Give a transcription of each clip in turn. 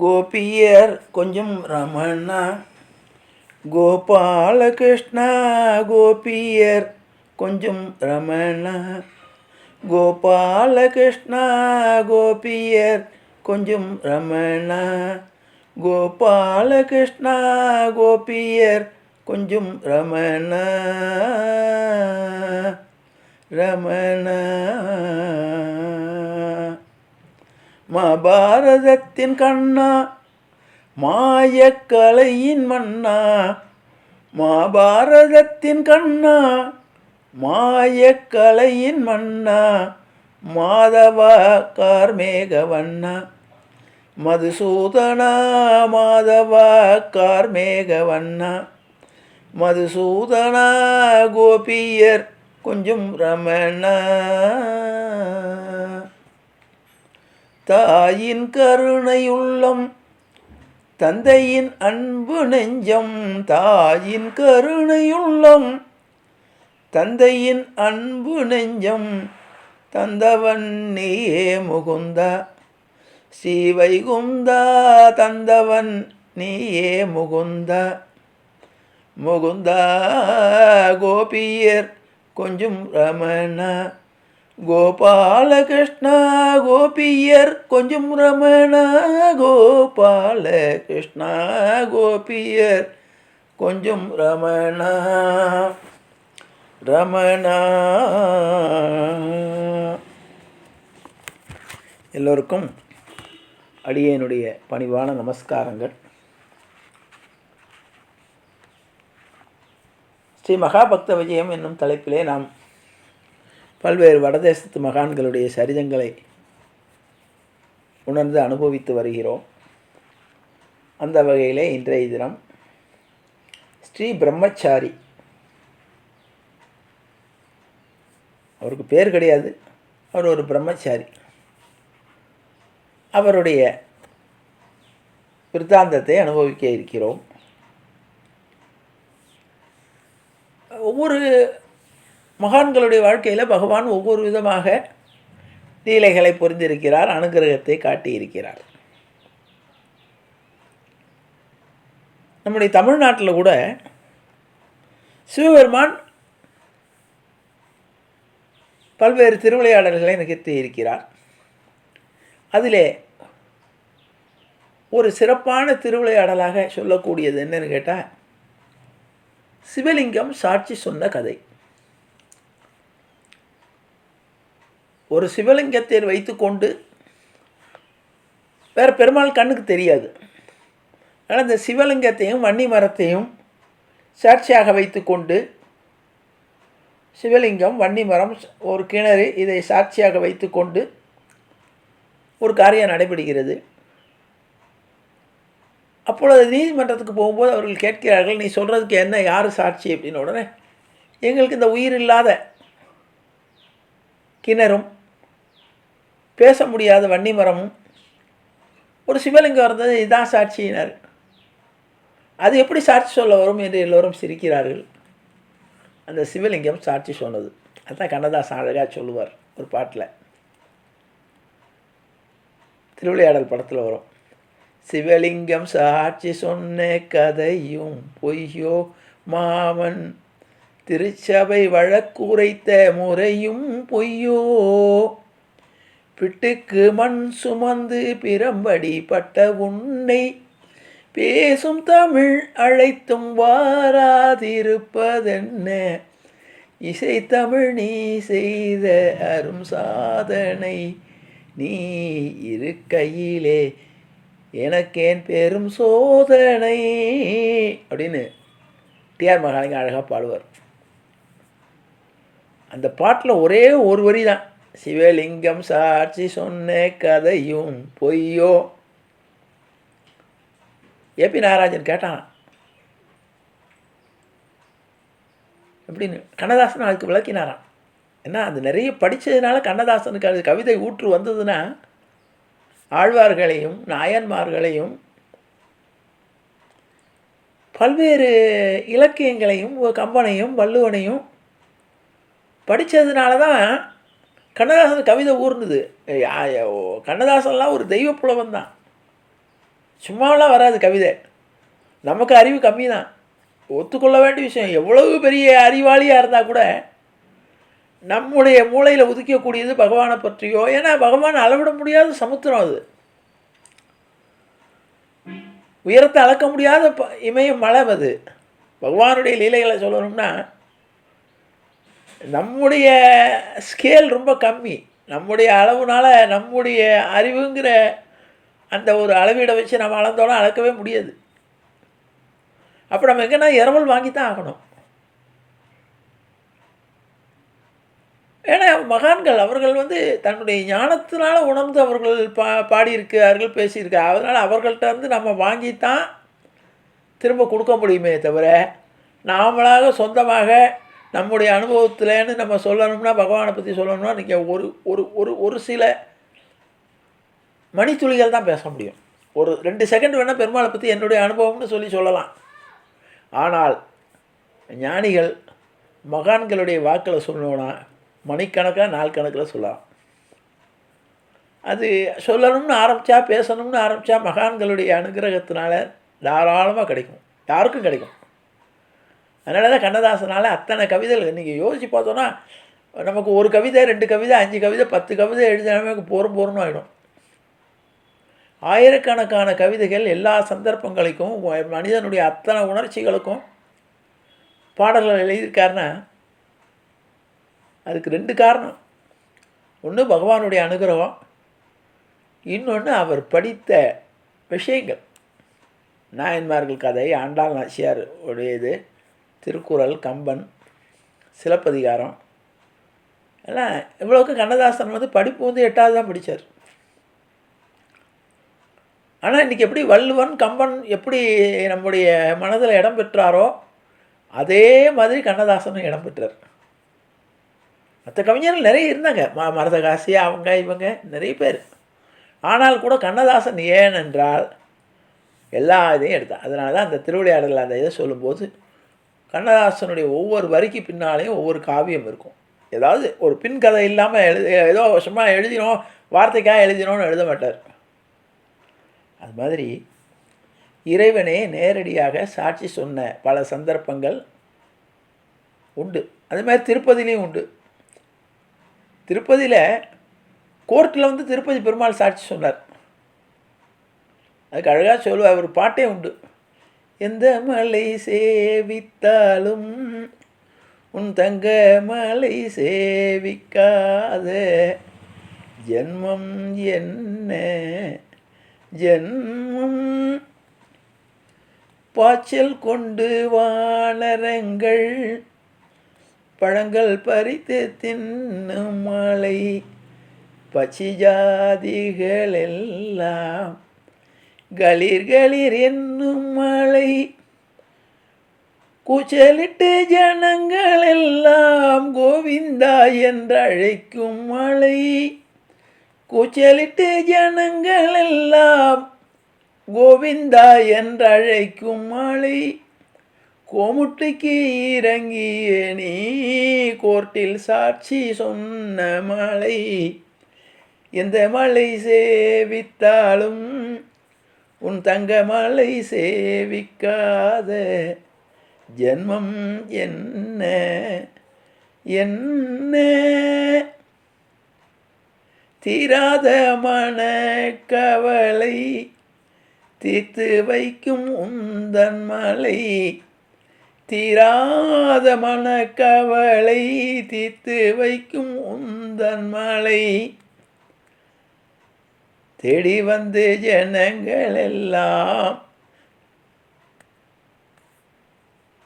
கோபியர் கொஞ்சம் ரமணா கோபாலகிருஷ்ணா கோபியர் கொஞ்சம் ரமணா கோபாலகிருஷ்ணா கோபியர் கொஞ்சம் ரமணா கோபாலகிருஷ்ணா கோபியர் கொஞ்சம் ரமணா ரமணா. மகாபாரதத்தின் கண்ணா மாயக்கலையின் மன்னா மகாபாரதத்தின் கண்ணா மாயக்கலையின் மன்னா மாதவா கார்மேகவண்ணா மதுசூதனா மாதவா கார்மேகவண்ணா மதுசூதனா கோபியர் கொஞ்சம் ரமணா. தாயின் கருணையுள்ளம் தந்தையின் அன்பு நெஞ்சம் தாயின் கருணையுள்ளம் தந்தையின் அன்பு நெஞ்சம் தந்தவன் நீயே முகுந்தா ஸ்ரீவைகுந்தா தந்தவன் நீயே முகுந்தா முகுந்தா கோபியர் கொஞ்சம் ரமணா கோபாலகிருஷ்ணா கோபியர் கொஞ்சம் ரமணா கோபாலகிருஷ்ணா கோபியர் கொஞ்சம் ரமணா ரமணா. எல்லோருக்கும் அடியேனுடைய பணிவான நமஸ்காரங்கள். ஸ்ரீ மகாபக்த விஜயம் என்னும் தலைப்பிலே நாம் பல்வேறு வடதேசத்து மகான்களுடைய சரிதங்களை உணர்ந்து அனுபவித்து வருகிறோம். அந்த வகையிலே இன்றைய தினம் ஸ்ரீ பிரம்மச்சாரி, அவருக்கு பேர் கிடையாது, அவர் ஒரு பிரம்மச்சாரி, அவருடைய விருத்தாந்தத்தை அனுபவிக்க இருக்கிறோம். ஒவ்வொரு மகான்களுடைய வாழ்க்கையில் பகவான் ஒவ்வொரு விதமாக லீலைகளை புரிந்திருக்கிறார், அனுகிரகத்தை காட்டியிருக்கிறார். நம்முடைய தமிழ்நாட்டில் கூட சிவபெருமான் பல்வேறு திருவிளையாடல்களை நிகழ்த்தி இருக்கிறார். அதிலே ஒரு சிறப்பான திருவிளையாடலாக சொல்லக்கூடியது என்னன்னு கேட்டால், சிவலிங்கம் சாட்சி சொன்ன கதை. ஒரு சிவலிங்கத்தை வைத்துக்கொண்டு வேறு பெருமாள் கண்ணுக்கு தெரியாது. ஆனால் இந்த சிவலிங்கத்தையும் வன்னி மரத்தையும் சாட்சியாக வைத்துக்கொண்டு, சிவலிங்கம், வன்னி மரம், ஒரு கிணறு, இதை சாட்சியாக வைத்துக்கொண்டு ஒரு காரியம் நடைபெறுகிறது. அப்பொழுது நீதிமன்றத்துக்கு போகும்போது அவர்கள் கேட்கிறார்கள், நீ சொல்கிறதுக்கு என்ன, யார் சாட்சி அப்படின்னு. உடனே எங்களுக்கு இந்த உயிர் இல்லாத கிணறும் பேச முடியாத வன்னி மரமும் ஒரு சிவலிங்கம் இருந்தது, இதுதான் சாட்சியினர். அது எப்படி சாட்சி சொல்ல வரும் என்று எல்லோரும் சிரிக்கிறார்கள். அந்த சிவலிங்கம் சாட்சி சொன்னது. அதுதான் கண்ணதாசன் அழகாக சொல்லுவார் ஒரு பாட்டில், திருவிளையாடல் படத்தில் வரும். சிவலிங்கம் சாட்சி சொன்ன கதையும் பொய்யோ மாமன் திருச்சபை வழக்குரைத்த முறையும் பொய்யோ பிட்டுக்கு மண் சுமந்து பிரம்படி பட்ட உன்னை பேசும் தமிழ் அழைத்தும் வாராதிருப்பதென்ன இசைத்தமிழ் நீ செய்த அரும் சாதனை நீ இரு கையிலே எனக்கேன் பெரும் சோதனை அப்படின்னு டிஆர் மகாலிங்கம் அழகாக பாடுவார். அந்த பாட்டில் ஒரே ஒரு வரி தான், சிவலிங்கம் சாட்சி சொன்ன கதையும் பொய்யோ. ஏபி நாகராஜன் கேட்டான் எப்படின்னு. கண்ணதாசன் அதுக்கு விளக்கினாரான். ஏன்னா அது நிறைய படித்ததுனால கண்ணதாசனுக்கு அது கவிதை ஊற்று வந்ததுன்னா, ஆழ்வார்களையும் நாயன்மார்களையும் பல்வேறு இலக்கியங்களையும் கம்பனையும் வள்ளுவனையும் படித்ததுனால தான் கண்ணதாசன் கவிதை ஊர்ந்தது. கண்ணதாசன்லாம் ஒரு தெய்வ புலவன் தான். சும்மாலாம் வராது கவிதை. நமக்கு அறிவு கம்மி தான், ஒத்துக்கொள்ள வேண்டிய விஷயம். எவ்வளவு பெரிய அறிவாளியாக இருந்தால் கூட நம்முடைய மூளையில் உதிக்கக்கூடியது பகவானை பற்றியோ, ஏன்னா பகவான் அளவிட முடியாத சமுத்திரம், அது உயரத்தை அளக்க முடியாத இமயம் மலை. அது பகவானுடைய லீலைகளை சொல்லணும்னா நம்முடைய ஸ்கேல் ரொம்ப கம்மி. நம்முடைய அளவுனால நம்முடைய அறிவுங்கிற அந்த ஒரு அளவீடை வச்சு நம்ம அளந்தோன்னா அளக்கவே முடியாது. அப்போ நம்ம எங்கன்னா இரவல் வாங்கி தான் ஆகணும். ஏன்னா மகான்கள் அவர்கள் தன்னுடைய ஞானத்தினால உணர்ந்து அவர்கள் பாடியிருக்கிறார்கள், பேசியிருக்கார். அதனால் அவர்கள்ட்ட நம்ம வாங்கித்தான் திரும்ப கொடுக்க முடியுமே தவிர, நாமளாக சொந்தமாக நம்முடைய அனுபவத்தில்னு நம்ம சொல்லணும்னா, பகவானை பற்றி சொல்லணும்னா நீங்கள் ஒரு ஒரு ஒரு ஒரு சில மணித்துளிகள் தான் பேச முடியும். ஒரு 2 செகண்ட் வேணால் பெருமாளை பற்றி என்னுடைய அனுபவம்னு சொல்லலாம். ஆனால் ஞானிகள் மகான்களுடைய வாக்கில் சொல்லணும்னா மணிக்கணக்காக நாள் கணக்கில் சொல்லலாம். அது சொல்லணும்னு ஆரம்பித்தா, பேசணும்னு ஆரம்பித்தா மகான்களுடைய அனுகிரகத்தினால தாராளமாக கிடைக்கும், யாருக்கும் கிடைக்கும். அதனால தான் கண்ணதாசனால் அத்தனை கவிதைகள் நீங்கள் யோசித்து பார்த்தோன்னா நமக்கு ஒரு கவிதை, 2 கவிதை, 5 கவிதை, 10 கவிதை எழுதினாமே போரும் ஆகிடும். ஆயிரக்கணக்கான கவிதைகள் எல்லா சந்தர்ப்பங்களுக்கும் மனிதனுடைய அத்தனை உணர்ச்சிகளுக்கும் பாடல்கள் எழுதியிருக்காருன்னா அதுக்கு 2 காரணம். ஒன்று பகவானுடைய அனுகிரகம், இன்னொன்று அவர் படித்த விஷயங்கள். நாயன்மார்கள் கதை, ஆண்டாள் நாச்சியார் உடையது, திருக்குறள், கம்பன், சிலப்பதிகாரம் எல்லாம். இவ்வளோக்கு கண்ணதாசன் படிப்பு 8வது தான் படித்தார். ஆனால் இன்றைக்கி எப்படி வள்ளுவன், கம்பன் எப்படி நம்முடைய மனதில் இடம் பெற்றாரோ அதே மாதிரி கண்ணதாசனும் இடம் பெற்றார். மற்ற கவிஞர்கள் நிறைய இருந்தாங்க, மரதகாசி, அவங்க இவங்க நிறைய பேர். ஆனால் கூட கண்ணதாசன் ஏனென்றால் எல்லா இதையும் எடுத்தான். அதனால தான் அந்த திருவிளையாடல் அந்த இதை சொல்லும்போது கண்ணதாசனுடைய ஒவ்வொரு வரிக்கு பின்னாலேயும் ஒவ்வொரு காவியம் இருக்கும். ஏதாவது ஒரு பின் கதை இல்லாமல் ஏதோ சும்மா எழுதினோம், வார்த்தைக்காக எழுதினோன்னு எழுத மாட்டார். அது மாதிரி இறைவனே நேரடியாக சாட்சி சொன்ன பல சந்தர்ப்பங்கள் உண்டு. அது மாதிரி திருப்பதிலையும் உண்டு. திருப்பதியில் கோர்ட்டில் திருப்பதி பெருமாள் சாட்சி சொன்னார். அதுக்கு அழகாக சொல்லுவார், ஒரு பாட்டே உண்டு. எந்த மலை சேவித்தாலும் உன் தங்க மலை சேவிக்காத ஜென்மம் என்ன ஜென்மம், பாய்ச்சல் கொண்டு வானரங்கள் பழங்கள் பறித்து தின்னும் மலை, பச்சி ஜாதிகள் எல்லாம் களிர் களிர் என்னும் மலை, கூச்சலிட்டு ஜனங்கள் எல்லாம் கோவிந்தா என்று அழைக்கும் மலை, கூச்சலிட்டு ஜனங்கள் எல்லாம் கோவிந்தா என்று அழைக்கும் மலை, கோமுட்டிக்கு இறங்கிய நீ கோர்ட்டில் சாட்சி சொன்ன மலை, எந்த மலை சேவித்தாலும் உன் தங்க மலை சேவிக்காத ஜென்மம் என்ன என்ன, தீராத மனக்கவலை தீர்த்து வைக்கும் உந்தன் மலை, தீராத மனக்கவலை தீர்த்து வைக்கும் உந்தன் மலை, தேடி வந்து ஜனங்கள் எல்லாம்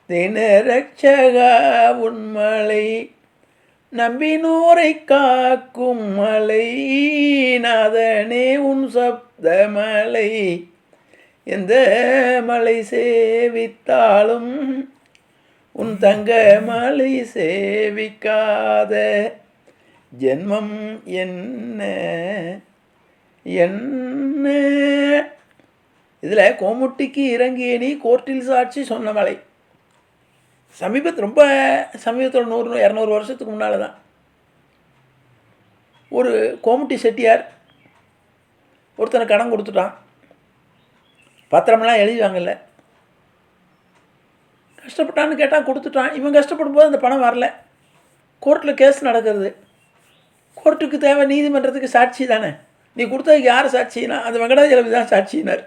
தினரட்சகா உன்மலை, நம்பினோரை காக்கும் மலை, நாதனே உன் சப்தமலை, எந்த மலை சேவித்தாலும் உன் தங்க மலை சேவிக்காத ஜென்மம் என்ன என்ன. இதில் கோமுட்டிக்கு இறங்கிய நீ கோர்ட்டில் சாட்சி சொன்ன மலை ரொம்ப சமீபத்தில் 100-200 வருஷத்துக்கு முன்னால் தான் ஒரு கோமுட்டி செட்டியார் ஒருத்தனை கடன் கொடுத்துட்டான். பத்திரமெல்லாம் எழுதிவாங்கல்ல. கஷ்டப்பட்டான்னு கேட்டால் கொடுத்துட்டான். இவன் கஷ்டப்படும் போது அந்த பணம் வரல. கோர்ட்டில் கேஸ் நடக்கிறது. கோர்ட்டுக்கு தேவை நீதிமன்றத்துக்கு சாட்சி தானே. நீ கொடுத்ததுக்கு யார் சாட்சினா அது வெங்கடாஜலபதி தான் சாட்சினார்.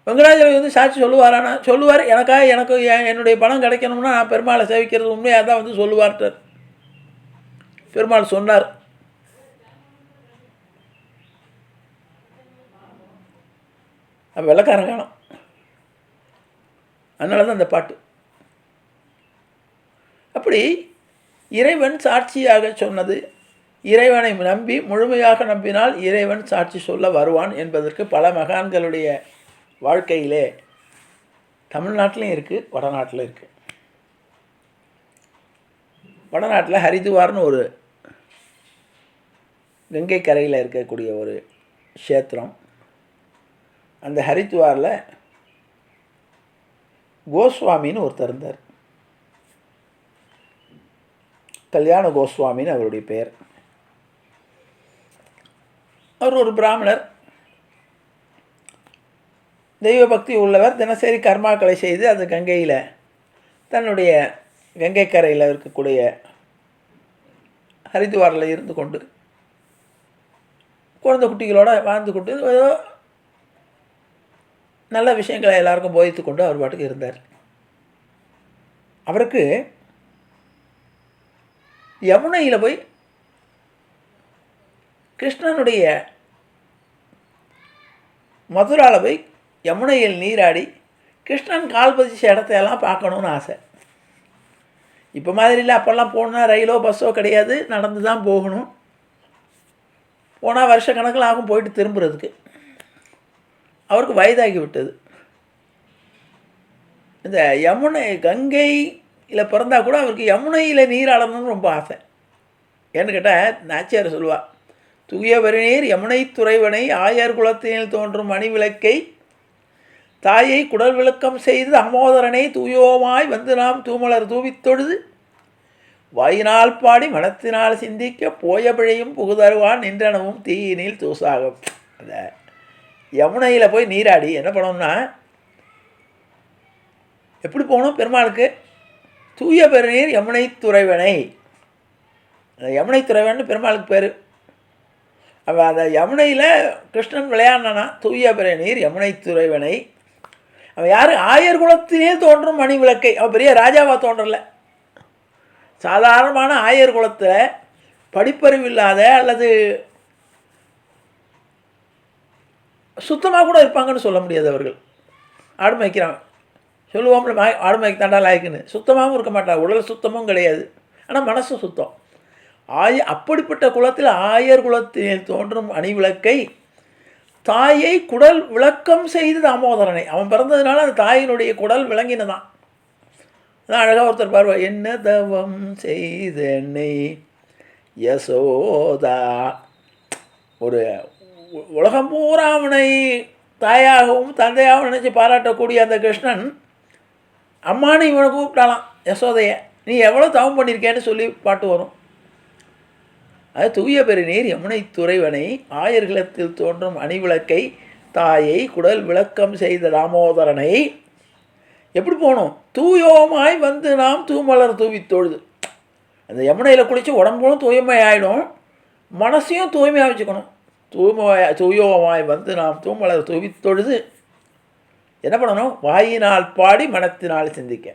வெங்கடாஜலபதி வந்து சாட்சி சொல்லுவாரானா? சொல்லுவார். எனக்கு என்னுடைய பணம் கிடைக்கணும்னா நான் பெருமாளை சேவிக்கிறது உண்மையாக தான் வந்து சொல்லுவார்ட்டார். பெருமாள் சொன்னார். வெள்ளக்காரன் காலம். அதனால தான் அந்த பாட்டு. அப்படி இறைவன் சாட்சியாக சொன்னது, இறைவனை நம்பி முழுமையாக நம்பினால் இறைவன் சாட்சி சொல்ல வருவான் என்பதற்கு பல மகான்களுடைய வாழ்க்கையிலே தமிழ்நாட்டிலையும் இருக்குது, வடநாட்டில் இருக்குது. வடநாட்டில் ஹரிதுவார்னு ஒரு கங்கை கரையில் இருக்கக்கூடிய ஒரு க்ஷேத்திரம். அந்த ஹரித்வாரில் கோஸ்வாமின்னு ஒருத்தர் இருந்தார். கல்யாண கோஸ்வாமின்னு அவருடைய பெயர். அவர் ஒரு பிராமணர், தெய்வ பக்தி உள்ளவர். தினசரி கர்மாக்களை செய்து அந்த கங்கையில், தன்னுடைய கங்கை கரையில் இருக்கக்கூடிய ஹரித்வாரில் இருந்து கொண்டு குழந்தை குட்டிகளோடு வாழ்ந்து கொண்டு ஏதோ நல்ல விஷயங்களை எல்லாருக்கும் போதித்து கொண்டு அவர் பாட்டுக்கு இருந்தார். அவருக்கு யமுனையில் போய் கிருஷ்ணனுடைய மதுராவில் போய் யமுனையில் நீராடி கிருஷ்ணன் கால் பதிச்ச இடத்தையெல்லாம் பார்க்கணுன்னு ஆசை. இப்போ மாதிரி இல்லை. அப்போல்லாம் போனால் ரயிலோ பஸ்ஸோ கிடையாது, நடந்து தான் போகணும். போனால் வருஷ கணக்கில் ஆகும் போயிட்டு திரும்புறதுக்கு. அவருக்கு வயதாகி விட்டது. இந்த யமுனை கங்கையில் பிறந்தால் கூட அவருக்கு யமுனையில் நீராடணும்னு ரொம்ப ஆசை. ஏன்னு கேட்டால் நாச்சியார் சொல்லுவாள், தூயவரி நீர் யமுனை துறைவனை ஆயர் குலத்தினில் தோன்றும் மணி விளக்கை தாயை குடல் விளக்கம் செய்து அமோதரனை தூயோமாய் வந்து நாம் தூமலர் தூவித் தொழுது வாயினால் பாடி மனத்தினால் சிந்திக்க போய பிழையும் புகுதருவான் நின்றனவும் தீயினில் தூசாகும். அந்த யமுனையில் போய் நீராடி என்ன பண்ணணும்னா, எப்படி போகணும்? பெருமாளுக்கு தூய பெருநீர் யமுனை துறைவனை, அந்த யமுனை துறைவன் பெருமாளுக்கு பேர். அவள் அந்த யமுனையில் கிருஷ்ணன் விளையாடினானா தூய பெருநீர் யமுனை துறைவனை. அவன் யார்? ஆயர் குலத்திலே தோன்றும் மணி விளக்கை. அவன் பெரிய ராஜாவாக தோன்றல, சாதாரணமான ஆயர் குலத்தில் படிப்பறிவு இல்லாத அல்லது சுத்தமாக கூட இருப்பாங்கன்னு சொல்ல முடியாது. அவர்கள் ஆடு மேய்க்கிறாங்க சொல்லுவோம்ல, ஆடு மேய்க்கு தாண்டா லாய்க்குன்னு. சுத்தமாகவும் இருக்க மாட்டாங்க, உடல் சுத்தமும் கிடையாது, ஆனால் மனசு சுத்தம். அப்படிப்பட்ட குலத்தில் ஆயர் குலத்தில் தோன்றும் அணிவிளக்கை தாயை குடல் விளக்கம் செய்து தாமோதரனை. அவன் பிறந்ததுனால அந்த தாயினுடைய குடல் விளங்கினதான். அதான் அழகாக ஒருத்தர் பாருவா, என்ன தவம் செய்தனை யசோதா. ஒரு உலகம் பூரா அவனை தாயாகவும் தந்தையாகவும் நினச்சி பாராட்டக்கூடிய அந்த கிருஷ்ணன் அம்மானு இவனை கூப்பிட்டாலாம் யசோதையை. நீ எவ்வளோ தவம் பண்ணியிருக்கேன்னு சொல்லி பாட்டு வரும். அது தூய பெருநீர் யமுனை துறைவனை ஆயர்குலத்தில் தோன்றும் அணிவிளக்கை தாயை குடல் விளக்கம் செய்த தாமோதரனை. எப்படி போகணும்? தூயோமாய் வந்து நாம் தூமலர் தூவி தொழுது. அந்த யமுனையில் குளித்து உடம்பும் தூய்மை ஆகிடும், மனசையும் தூய்மையாக வச்சுக்கணும். தூயோமாய் வந்து நாம் தூமலர் தூவி தொழுது என்ன பண்ணணும்? வாயினால் பாடி மனத்தினால் சிந்திக்க.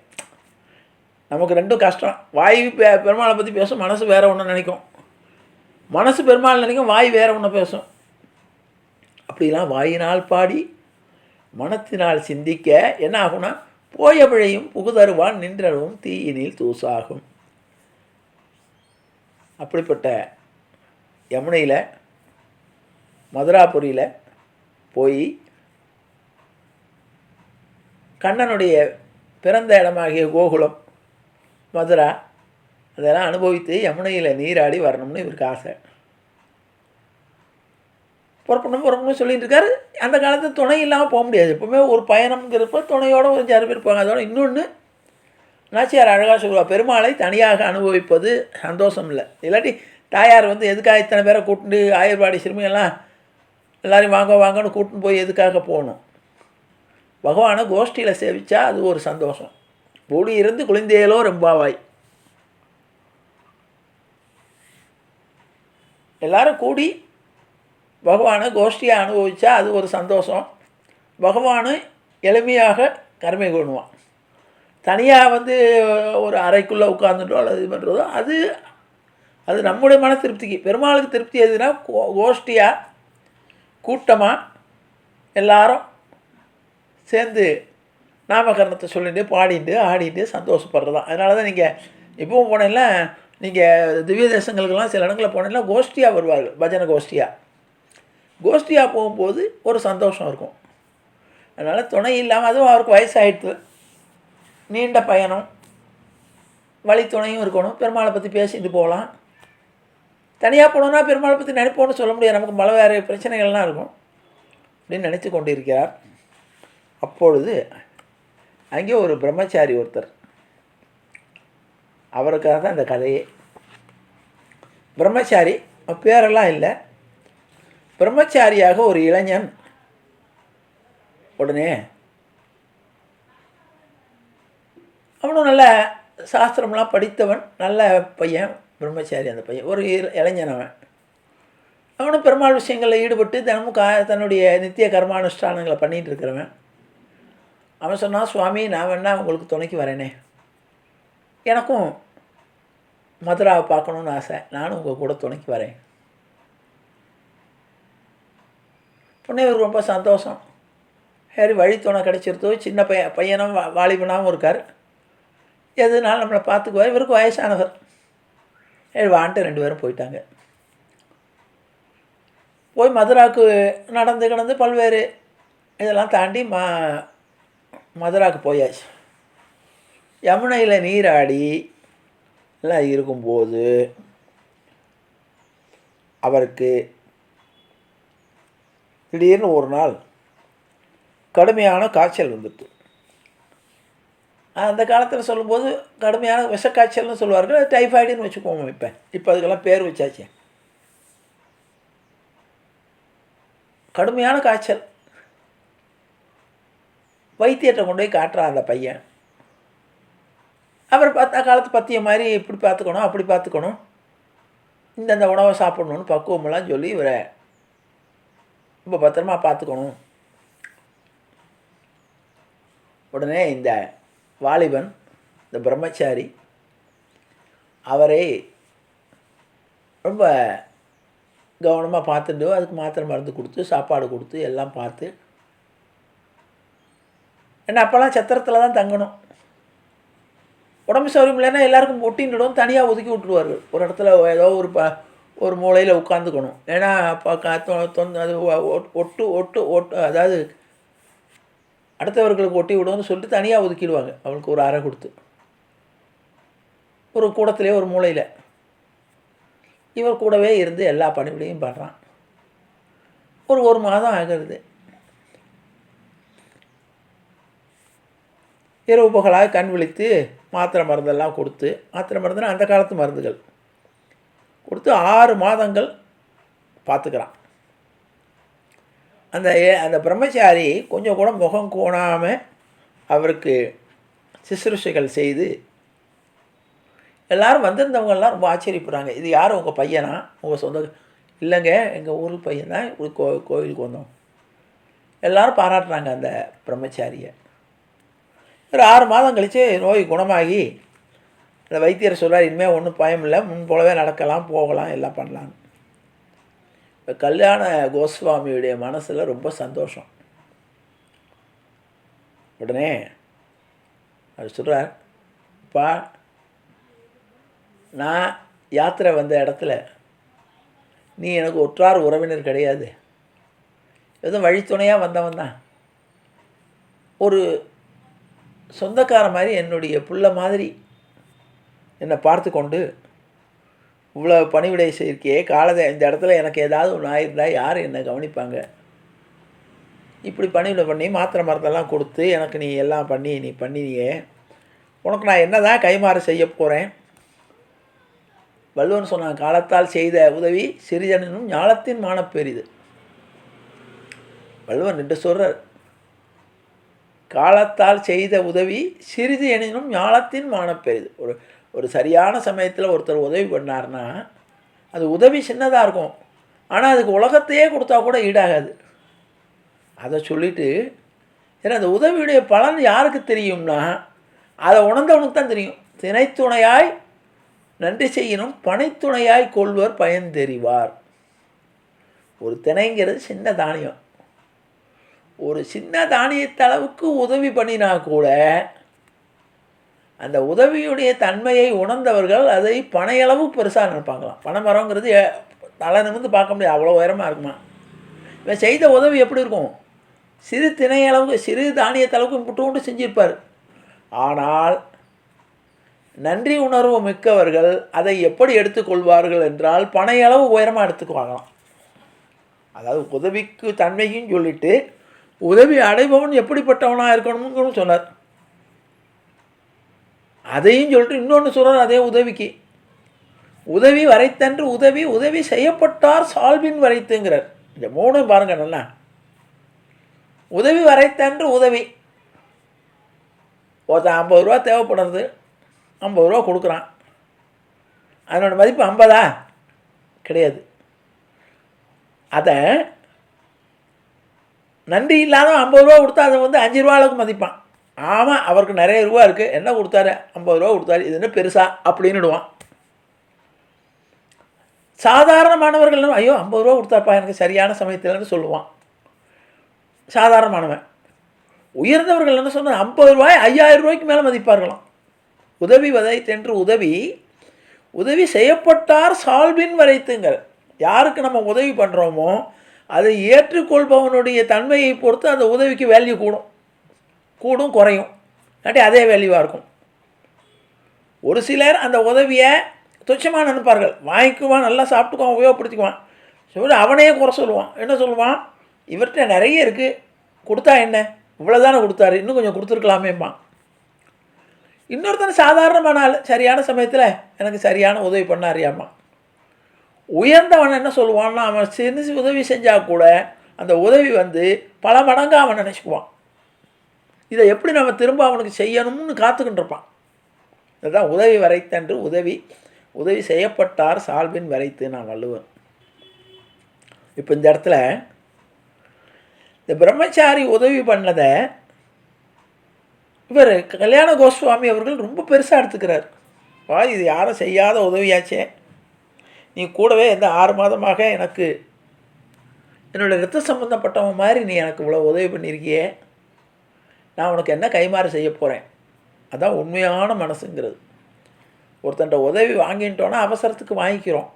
நமக்கு ரெண்டும் கஷ்டம். வாய் பெருமாளை பற்றி பேசும், மனசு வேறு ஒன்று நினைக்கும். மனசு பெருமாள் நினைக்கும், வாய் வேறு ஒன்று பேசும். அப்படிலாம் வாயினால் பாடி மனத்தினால் சிந்திக்க என்ன ஆகும்னா, போய பிழையும் புகுதருவான் நின்றவும் தீயினில் தூசாகும். அப்படிப்பட்ட யமுனையில் மதுராபுரியில் போய் கண்ணனுடைய பிறந்த இடமாகிய கோகுலம் மதுரா அதெல்லாம் அனுபவித்து யமுனையில் நீராடி வரணும்னு இவருக்கு ஆசை. புறப்படணும் சொல்லிட்டு இருக்காரு. அந்த காலத்தில் துணை இல்லாமல் போக முடியாது. எப்போவுமே ஒரு பயணம்ங்கிறப்ப துணையோடு ஒரு 5 பேர் போவாங்க. அதோட இன்னொன்று நாச்சியார் அழகாக சொல்லுவாள், பெருமாளை தனியாக அனுபவிப்பது சந்தோஷம் இல்லை. இல்லாட்டி தாயார் வந்து எதுக்காக இத்தனை பேரை கூப்பிட்டு ஆயர்பாடி சிறுமியெல்லாம் எல்லோரையும் வாங்க வாங்கன்னு கூட்டின்னு போய் எதுக்காக போகணும்? பகவானை கோஷ்டியில் சேவிச்சா அது ஒரு சந்தோஷம். கூடி இருந்து குளிந்தேலோ ரெம்பாவாய். எல்லாரும் கூடி பகவானை கோஷ்டியாக அனுபவித்தா அது ஒரு சந்தோஷம். பகவானு எளிமையாக கருமை கொள்வான். தனியாக ஒரு அறைக்குள்ளே உட்காந்துட்டோ அல்லது இது பண்ணுறதோ அது அது நம்முடைய மன திருப்திக்கு. பெருமாளுக்கு திருப்தி எதுனா கோஷ்டியாக கூட்டமாக எல்லாரும் சேர்ந்து நாமகரணத்தை சொல்லிட்டு பாடிட்டு ஆடிட்டு சந்தோஷப்படுறது தான். அதனால தான் நீங்கள் இப்பவும் போனீங்கன்னா, நீங்கள் திவ்ய தேசங்களுக்கெல்லாம் சில இடங்களில் போனீங்கன்னா கோஷ்டியாக வருவார்கள், பஜனை கோஷ்டியாக போகும்போது ஒரு சந்தோஷம் இருக்கும். அதனால் துணை இல்லாமல், அதுவும் அவருக்கு வயசாகிடுது, நீண்ட பயணம், வழி துணையும் இருக்கணும், பெருமாளை பற்றி பேசிட்டு போகலாம். தனியாக போனோன்னா பெருமாளை பற்றி நினைப்போன்னு சொல்ல முடியாது, நமக்கு பல வேறு பிரச்சனைகள்லாம் இருக்கும் அப்படின்னு நினச்சி கொண்டு இருக்கிறார். அப்பொழுது அங்கே ஒரு பிரம்மச்சாரி ஒருத்தர், அவருக்காக தான் இந்த கதையே. பிரம்மச்சாரி பேரெல்லாம் இல்லை, பிரம்மச்சாரியாக ஒரு இளைஞன். உடனே அவனும் நல்ல சாஸ்திரம்லாம் படித்தவன், நல்ல பையன், பிரம்மச்சாரி. அந்த பையன் ஒரு இளைஞன். அவனும் பெருமாள் விஷயங்களில் ஈடுபட்டு தினமும் தன்னுடைய நித்திய கர்மானுஷ்டானங்களை பண்ணிகிட்டு இருக்கிறவன். அவன் சொன்னான், சுவாமி நான் வேணா உங்களுக்கு துணைக்கு வரேனே, எனக்கும் மதுராவை பார்க்கணுன்னு ஆசை, நானும் உங்கள் கூட துணைக்கு வரேன். உடனே இவருக்கு ரொம்ப சந்தோஷம். சரி, வழி துணை கிடச்சிருத்தோ, சின்ன பையனும் வாலிபனாகவும் இருக்கார், எதுனாலும் நம்மளை பார்த்துக்குவார், இவருக்கு வயசானவர். சரி வான்ட்டு 2 பேரும் போயிட்டாங்க. போய் மதுராவுக்கு நடந்து பல்வேறு இதெல்லாம் தாண்டி மதுராவுக்கு போயாச்சு. யமுனையில் நீராடி எல்லாம் இருக்கும்போது அவருக்கு திடீர்னு ஒரு நாள் கடுமையான காய்ச்சல் வந்துட்டு. அந்த காலத்தில் சொல்லும்போது கடுமையான விஷக்காய்ச்சல்னு சொல்லுவார்கள், டைஃபாய்டுன்னு வச்சுக்கோங்க. இப்போ அதுக்கெல்லாம் பேர் வச்சாச்சு. கடுமையான காய்ச்சல். வைத்தியத்தை கொண்டு போய் காட்டுறான் அந்த பையன். அவர் பார்த்தா காலத்து பத்தியம் மாதிரி இப்படி பார்த்துக்கணும், அப்படி பார்த்துக்கணும், இந்தந்த உணவை சாப்பிட்ணுன்னு பக்குவமெல்லாம் சொல்லி இவரை ரொம்ப பத்திரமா பார்த்துக்கணும். உடனே இந்த வாலிபன், இந்த பிரம்மச்சாரி, அவரை ரொம்ப கவனமாக பார்த்துட்டு அதுக்கு மாத்திரை மருந்து கொடுத்து சாப்பாடு கொடுத்து எல்லாம் பார்த்து, ஏன்னா அப்போல்லாம் சத்திரத்தில் தான் தங்கணும். உடம்பு சௌரியம் இல்லைன்னா எல்லாருக்கும் ஒட்டின்னுடும், தனியாக ஒதுக்கி விட்டுருவார்கள். ஒரு இடத்துல ஏதோ ஒரு மூலையில் உட்காந்துக்கணும். ஏன்னா அது ஒட்டு அதாவது அடுத்தவர்களுக்கு ஒட்டி விடுவோன்னு சொல்லிட்டு தனியாக ஒதுக்கிடுவாங்க. அவனுக்கு ஒரு அறை கொடுத்து ஒரு கூடத்திலே ஒரு மூலையில் இவர் கூடவே இருந்து எல்லா பணிவிடையும் பண்ணுறான். ஒரு மாதம் ஆகிறது. இரவு பகலாக கண் விழித்து மாத்திரை மருந்தெல்லாம் கொடுத்து, மாத்திரை மருந்துன்னா அந்த காலத்து மருந்துகள் கொடுத்து 6 மாதங்கள் பார்த்துக்கிறான். அந்த பிரம்மச்சாரி கொஞ்சம் கூட முகம் கோணாமல் அவருக்கு சிசுருஷைகள் செய்து எல்லோரும் வந்திருந்தவங்கெல்லாம் ரொம்ப ஆச்சரியப்படுறாங்க. இது யார், உங்கள் பையனா, உங்கள் சொந்த? இல்லைங்க, எங்கள் ஊருக்கு பையன் தான், ஒரு கோயிலுக்கு வந்தோம். எல்லோரும் பாராட்டுறாங்க அந்த பிரம்மச்சாரியை. ஒரு 6 மாதம் கழித்து நோய் குணமாகி அந்த வைத்தியரை சொல்கிறார், இனிமேல் ஒன்றும் பயம் இல்லை, முன் போலவே நடக்கலாம், போகலாம், எல்லாம் பண்ணலாம். இப்போ கல்யாண கோஸ்வாமியுடைய மனசில் ரொம்ப சந்தோஷம். உடனே அவர் சொல்கிறார், அப்பா, நான் யாத்திரை வந்த இடத்துல நீ எனக்கு ஒற்றார் உறவினர் கிடையாது, எதுவும் வழித்துணையாக வந்தவன் தான். ஒரு சொந்தக்கார மாதிரி, என்னுடைய புள்ள மாதிரி என்னை பார்த்து கொண்டு இவ்வளோ பணிவிடை செய்யிருக்கே, இந்த இடத்துல எனக்கு ஏதாவது ஒன்று ஆயிருந்தால் யார் என்னை கவனிப்பாங்க? இப்படி பணிவிடை பண்ணி மாத்திரை மருந்தெல்லாம் கொடுத்து எனக்கு நீ எல்லாம் நீ பண்ணினியே, உனக்கு நான் என்ன தான் கைமாறு செய்ய போகிறேன்? வள்ளுவன் சொன்னான், காலத்தால் செய்த உதவி சிறிதனும் ஞாலத்தின் மானப்பெரிது. வள்ளுவர் நின்று சொல்கிறார், காலத்தால் செய்த உதவி சிறிது எனினும் ஞாலத்தின் மானப்பெரிது. ஒரு ஒரு சரியான சமயத்தில் ஒருத்தர் உதவி பண்ணார்னா அது உதவி சின்னதாக இருக்கும், ஆனால் அதுக்கு உலகத்தையே கொடுத்தா கூட ஈடாகாது. அதை சொல்லிவிட்டு, ஏன்னா அந்த உதவியுடைய பலன் யாருக்கு தெரியும்னா அதை உணர்ந்தவனுக்கு தான் தெரியும். தினைத்துணையாய் நன்றி செய்யணும், பனைத்துணையாய் கொள்வர் பயன் தெரிவார். ஒரு தினைங்கிறது சின்ன தானியம். ஒரு சின்ன தானியத்தளவுக்கு உதவி பண்ணினா கூட அந்த உதவியுடைய தன்மையை உணர்ந்தவர்கள் அதை பனையளவு பெருசாக நினைப்பாங்களாம். பனை மரங்கிறது தலை நிமிர்ந்து பார்க்க முடியாது, அவ்வளோ உயரமாக இருக்குமா. இவன் செய்த உதவி எப்படி இருக்கும்? சிறு திணையளவுக்கு, சிறு தானியத்தளவுக்கு புட்டு செஞ்சிருப்பார். ஆனால் நன்றி உணர்வு மிக்கவர்கள் அதை எப்படி எடுத்துக்கொள்வார்கள் என்றால் பனையளவு உயரமாக எடுத்துக்குவாங்களாம். அதாவது உதவிக்கு தன்மையும் சொல்லிவிட்டு உதவி அடைபவன் எப்படிப்பட்டவனாக இருக்கணும்னு சொன்னார். அதையும் சொல்லிட்டு இன்னொன்று சொல்கிறார். அதே உதவிக்கு உதவி வரைத்தன்று உதவி உதவி செய்யப்பட்டார் சால்பின் வரைத்துங்கிறார். இந்த மூணு பாருங்க நல்லா. உதவி வரைத்தன்று உதவி, ஒருத்தன் 50 ரூபா தேவைப்படுறது, 50 ரூபா கொடுக்குறான். அதனோட மதிப்பு 50 கிடையாது. அதை நன்றி இல்லாத 50 ரூபா கொடுத்தா அதை 5 ரூபா அளவுக்கு மதிப்பான். ஆமாம், அவருக்கு நிறைய ரூபா இருக்குது, என்ன கொடுத்தாரு, 50 ரூபா கொடுத்தாரு, இது என்ன பெருசா அப்படின்னுடுவான். சாதாரணமானவர்கள் ஐயோ 50 ரூபா கொடுத்தாப்பா எனக்கு சரியான சமயத்தில்னு சொல்லுவான் சாதாரணமானவன். உயர்ந்தவர்கள் என்ன சொன்னால் 50 ரூபாய் 5000 ரூபாய்க்கு மேலே மதிப்பார்களாம். உதவி வதைத்தென்று உதவி உதவி செய்யப்பட்டார் சால்பின் வரைத்துங்கிற. யாருக்கு நம்ம உதவி பண்ணுறோமோ அதை ஏற்றுக்கொள்பவனுடைய தன்மையை பொறுத்து அந்த உதவிக்கு வேல்யூ கூடும் குறையும், இல்லாட்டி அதே வேல்யூவாக இருக்கும். ஒரு சிலர் அந்த உதவியை துச்சமாக நினைப்பார்கள். வாங்கிக்குவான், நல்லா சாப்பிட்டுக்குவான், உபயோகப்படுத்திக்குவான். சொல்லி அவனையே குறை சொல்லுவான். என்ன சொல்லுவான், இவர்கிட்ட நிறைய இருக்குது, கொடுத்தா என்ன, இவ்வளோ தானே கொடுத்தாரு, இன்னும் கொஞ்சம் கொடுத்துருக்கலாமேம்பான். இன்னொருத்தன் சாதாரணமான ஆள் சரியான சமயத்தில் எனக்கு சரியான உதவி பண்ண அறியாமா. உயர்ந்தவன் என்ன சொல்லுவான்னா, அவன் சின்ன உதவி செஞ்சால் கூட அந்த உதவி பல மடங்காக அவன் நினச்சிக்குவான். இதை எப்படி நம்ம திரும்ப அவனுக்கு செய்யணும்னு காத்துக்கிட்டு இருப்பான். இதுதான் உதவி வரைத்தன்று உதவி உதவி செய்யப்பட்டார் சால்பின் வரைத்து நான் வள்ளுவன். இப்போ இந்த இடத்துல இந்த பிரம்மச்சாரி உதவி பண்ணதை இவர் கல்யாண கோஸ்வாமி அவர்கள் ரொம்ப பெருசாக எடுத்துக்கிறார். இது யாரும் செய்யாத உதவியாச்சே, நீ கூடவே இந்த 6 மாதமாக எனக்கு என்னோடய ரத்த சம்பந்தப்பட்டவன் மாதிரி நீ எனக்கு இவ்வளோ உதவி பண்ணியிருக்கியே, நான் உனக்கு என்ன கைமாறு செய்ய போகிறேன். அதான் உண்மையான மனசுங்கிறது. ஒருத்தன்ட்ட உதவி வாங்கிட்டோன்னா அவசரத்துக்கு வாங்கிக்கிறோம்,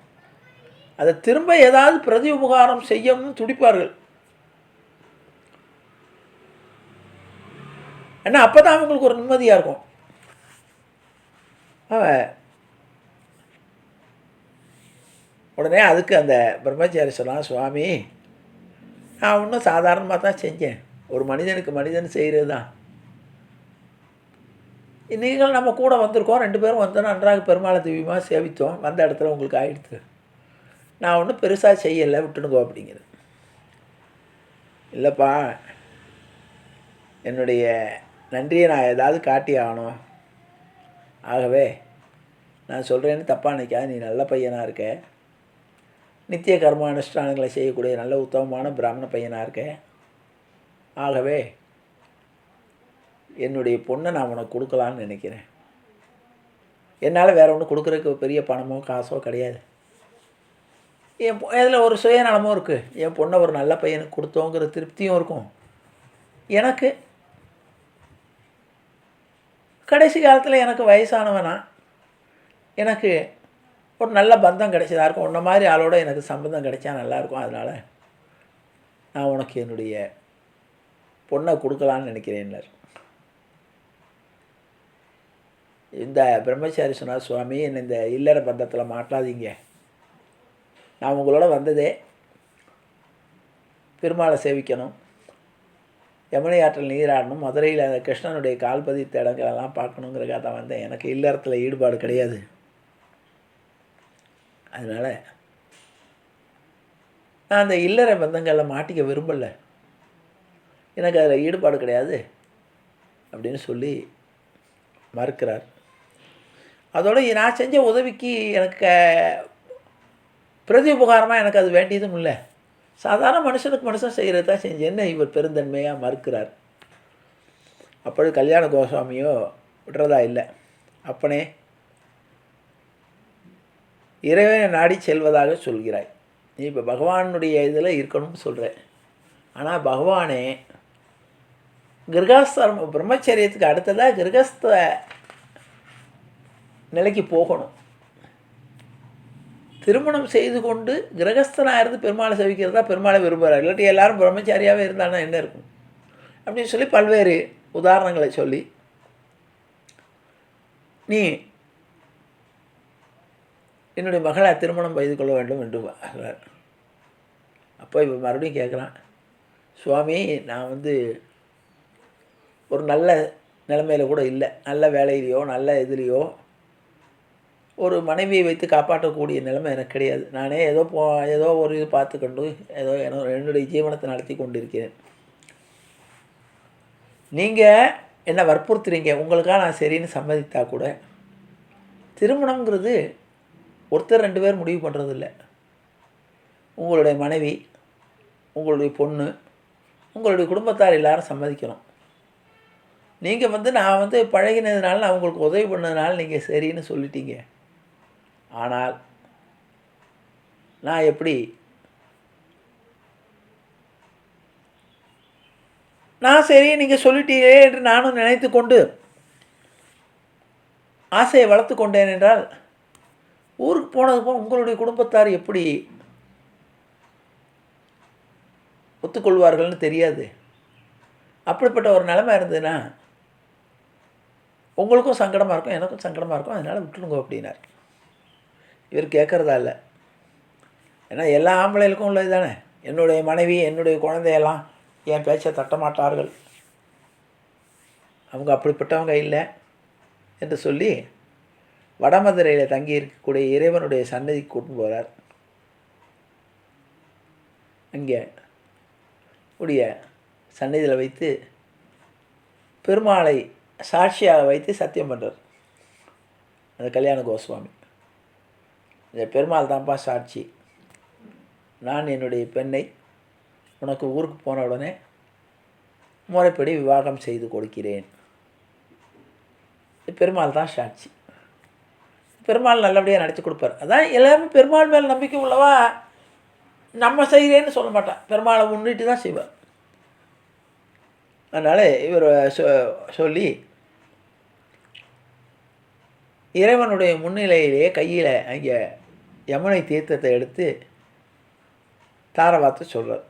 அதை திரும்ப ஏதாவது பிரதி உபகாரம் செய்யணும்னு துடிப்பார்கள். ஏன்னா அப்போ தான் அவங்களுக்கு ஒரு நிம்மதியாக இருக்கும். உடனே அதுக்கு அந்த பிரம்மச்சாரி சொன்னான், சுவாமி நான் இன்னும் சாதாரணமாக தான் செஞ்சேன், ஒரு மனிதனுக்கு மனிதன் செய்கிறது தான். நீங்கள் நம்ம கூட வந்திருக்கோம், 2 பேரும் வந்தோம், நன்றாக பெருமாளை திவ்யமாக சேவித்தோம், வந்த இடத்துல உங்களுக்கு ஆகிடுது, நான் ஒன்றும் பெருசாக செய்யலை, விட்டுணுங்கோ அப்படிங்கிறது. இல்லைப்பா, என்னுடைய நன்றியை நான் ஏதாவது காட்டி ஆகணும், ஆகவே நான் சொல்கிறேன்னு தப்பாக நினைக்காது, நீ நல்ல பையனாக இருக்க, நித்திய கர்ம அனுஷ்டானங்களை செய்யக்கூடிய நல்ல உத்தமமான பிராமண பையனாக இருக்க, ஆகவே என்னுடைய பொண்ணை நான் உனக்கு கொடுக்கலான்னு நினைக்கிறேன். என்னால் வேறு ஒன்று கொடுக்குறதுக்கு பெரிய பணமோ காசோ கிடையாது. இதில் ஒரு சுயநலமும் இருக்குது. என் பொண்ணை ஒரு நல்ல பையனுக்கு கொடுத்தோங்கிற திருப்தியும் இருக்கும். எனக்கு கடைசி காலத்தில் எனக்கு வயசானவனா, எனக்கு ஒரு நல்ல பந்தம் கிடைச்சதா இருக்கும், உன்ன மாதிரி ஆளோட எனக்கு சம்பந்தம் கிடைச்சா நல்லாயிருக்கும், அதனால் நான் உனக்கு என்னுடைய பொண்ணை கொடுக்கலான்னு நினைக்கிறேன்னார். இந்த பிரம்மச்சாரி சொன்னார், சுவாமி என்னை இந்த இல்லற பந்தத்தில் மாட்டாதீங்க, நான் உங்களோட வந்ததே பெருமாளை சேவிக்கணும், யமுனை ஆற்றில் நீராடணும், மதுரையில் அந்த கிருஷ்ணனுடைய கால் பதித்த இடங்களெல்லாம் பார்க்கணுங்கிறக்காக தான் வந்தேன், எனக்கு இல்லறத்தில் ஈடுபாடு கிடையாது, அதனால் நான் அந்த இல்லற பந்தங்களில் மாட்டிக்க விரும்பலை, எனக்கு அதில் ஈடுபாடு கிடையாது அப்படின்னு சொல்லி மறுக்கிறார். அதோடு நான் செஞ்ச உதவிக்கு எனக்கு பிரதி உபகாரமாக எனக்கு அது வேண்டியதும் இல்லை, சாதாரண மனுஷனுக்கு மனுஷன் செய்கிறது தான் செஞ்சேன்னு இவர் பெருந்தன்மையாக மறுக்கிறார். அப்பொழுது கல்யாண கோஸ்வாமியோ விடுறதா இல்லை. அப்பனே, இறைவனை நாடி செல்வதாக சொல்கிறாய், நீ இப்போ பகவானுடைய இதில் இருக்கணும்னு சொல்கிறேன். ஆனால் பகவானே கிரகஸ்த பிரம்மச்சரியத்துக்கு அடுத்ததாக கிரகஸ்த நிலைக்கு போகணும். திருமணம் செய்து கொண்டு கிரகஸ்தனாக இருந்து பெருமாளை சேவிக்கிறதா பெருமாளை விரும்புகிறார். இல்லாட்டி எல்லாரும் பிரம்மச்சாரியாகவே இருந்தானா என்ன இருக்கும் அப்படின்னு சொல்லி பல்வேறு உதாரணங்களை சொல்லி நீ என்னுடைய மகளை திருமணம் செய்து கொள்ள வேண்டும் என்று சொல்கிறார். அப்போ இப்போ மறுபடியும் கேட்குறான், சுவாமி நான் ஒரு நல்ல நிலைமையில் கூட இல்லை, நல்ல வேலையிலையோ நல்ல இதுலேயோ ஒரு மனைவியை வைத்து காப்பாற்றக்கூடிய நிலைமை எனக்கு கிடையாது. நானே ஏதோ ஒரு இது பார்த்துக்கொண்டு ஏதோ என்னுடைய ஜீவனத்தை நடத்தி கொண்டிருக்கிறேன். நீங்கள் என்னை வற்புறுத்துறீங்க, உங்களுக்காக நான் சரின்னு சம்மதித்தா கூட திருமணங்கிறது ஒருத்தர் 2 பேர் முடிவு பண்ணுறதில்ல. உங்களுடைய மனைவி, உங்களுடைய பொண்ணு, உங்களுடைய குடும்பத்தார் எல்லாரும் சம்மதிக்கணும். நீங்கள் நான் பழகினதுனால நான் உங்களுக்கு உதவி பண்ணதுனால நீங்கள் சரின்னு சொல்லிட்டீங்க. ஆனால் நான் எப்படி நான் சரி நீங்கள் சொல்லிட்டீங்களே என்று நானும் நினைத்து கொண்டு ஆசையை வளர்த்து கொண்டேன் என்றால் ஊருக்கு போனதுப்போ உங்களுடைய குடும்பத்தார் எப்படி ஒத்துக்கொள்வார்கள்னு தெரியாது. அப்படிப்பட்ட ஒரு நிலைமை இருந்ததுன்னா உங்களுக்கும் சங்கடமாக இருக்கும், எனக்கும் சங்கடமாக இருக்கும், அதனால் விட்டுருங்க அப்படின்னார். இவர் கேட்குறதா இல்லை. ஏன்னா எல்லா ஆம்பளைகளுக்கும் உள்ளது தானே, என்னுடைய மனைவி என்னுடைய குழந்தையெல்லாம் என் பேச்சை தட்டமாட்டார்கள், அவங்க அப்படிப்பட்டவங்க இல்லை என்று சொல்லி வடமதுரையில் தங்கி இருக்கக்கூடிய இறைவனுடைய சன்னதிக்கு கூட்டு போகிறார். அங்கே உடைய சன்னதியில் வைத்து பெருமாளை சாட்சியாக வைத்து சத்தியம் பண்ணுறார் அந்த கல்யாண கோஸ்வாமி. இந்த பெருமாள் தான்ப்பா சாட்சி, நான் என்னுடைய பெண்ணை உனக்கு ஊருக்கு போன உடனே முறைப்படி விவாகம் செய்து கொடுக்கிறேன். பெருமாள் தான் சாட்சி. பெருமாள் நல்லபடியாக நடத்தி கொடுப்பார். அதான் எல்லாமே பெருமாள் மேலே நம்பிக்கை உள்ளவா நம்ம செய்கிறேன்னு சொல்ல மாட்டான், பெருமாளை முன்னிட்டு தான் செய்வார். அதனால் இவர் சொல்லி இறைவனுடைய முன்னிலையிலேயே கையில் அங்கே யமுனை தீர்த்தத்தை எடுத்து தாரை பார்த்து சொல்கிறார்.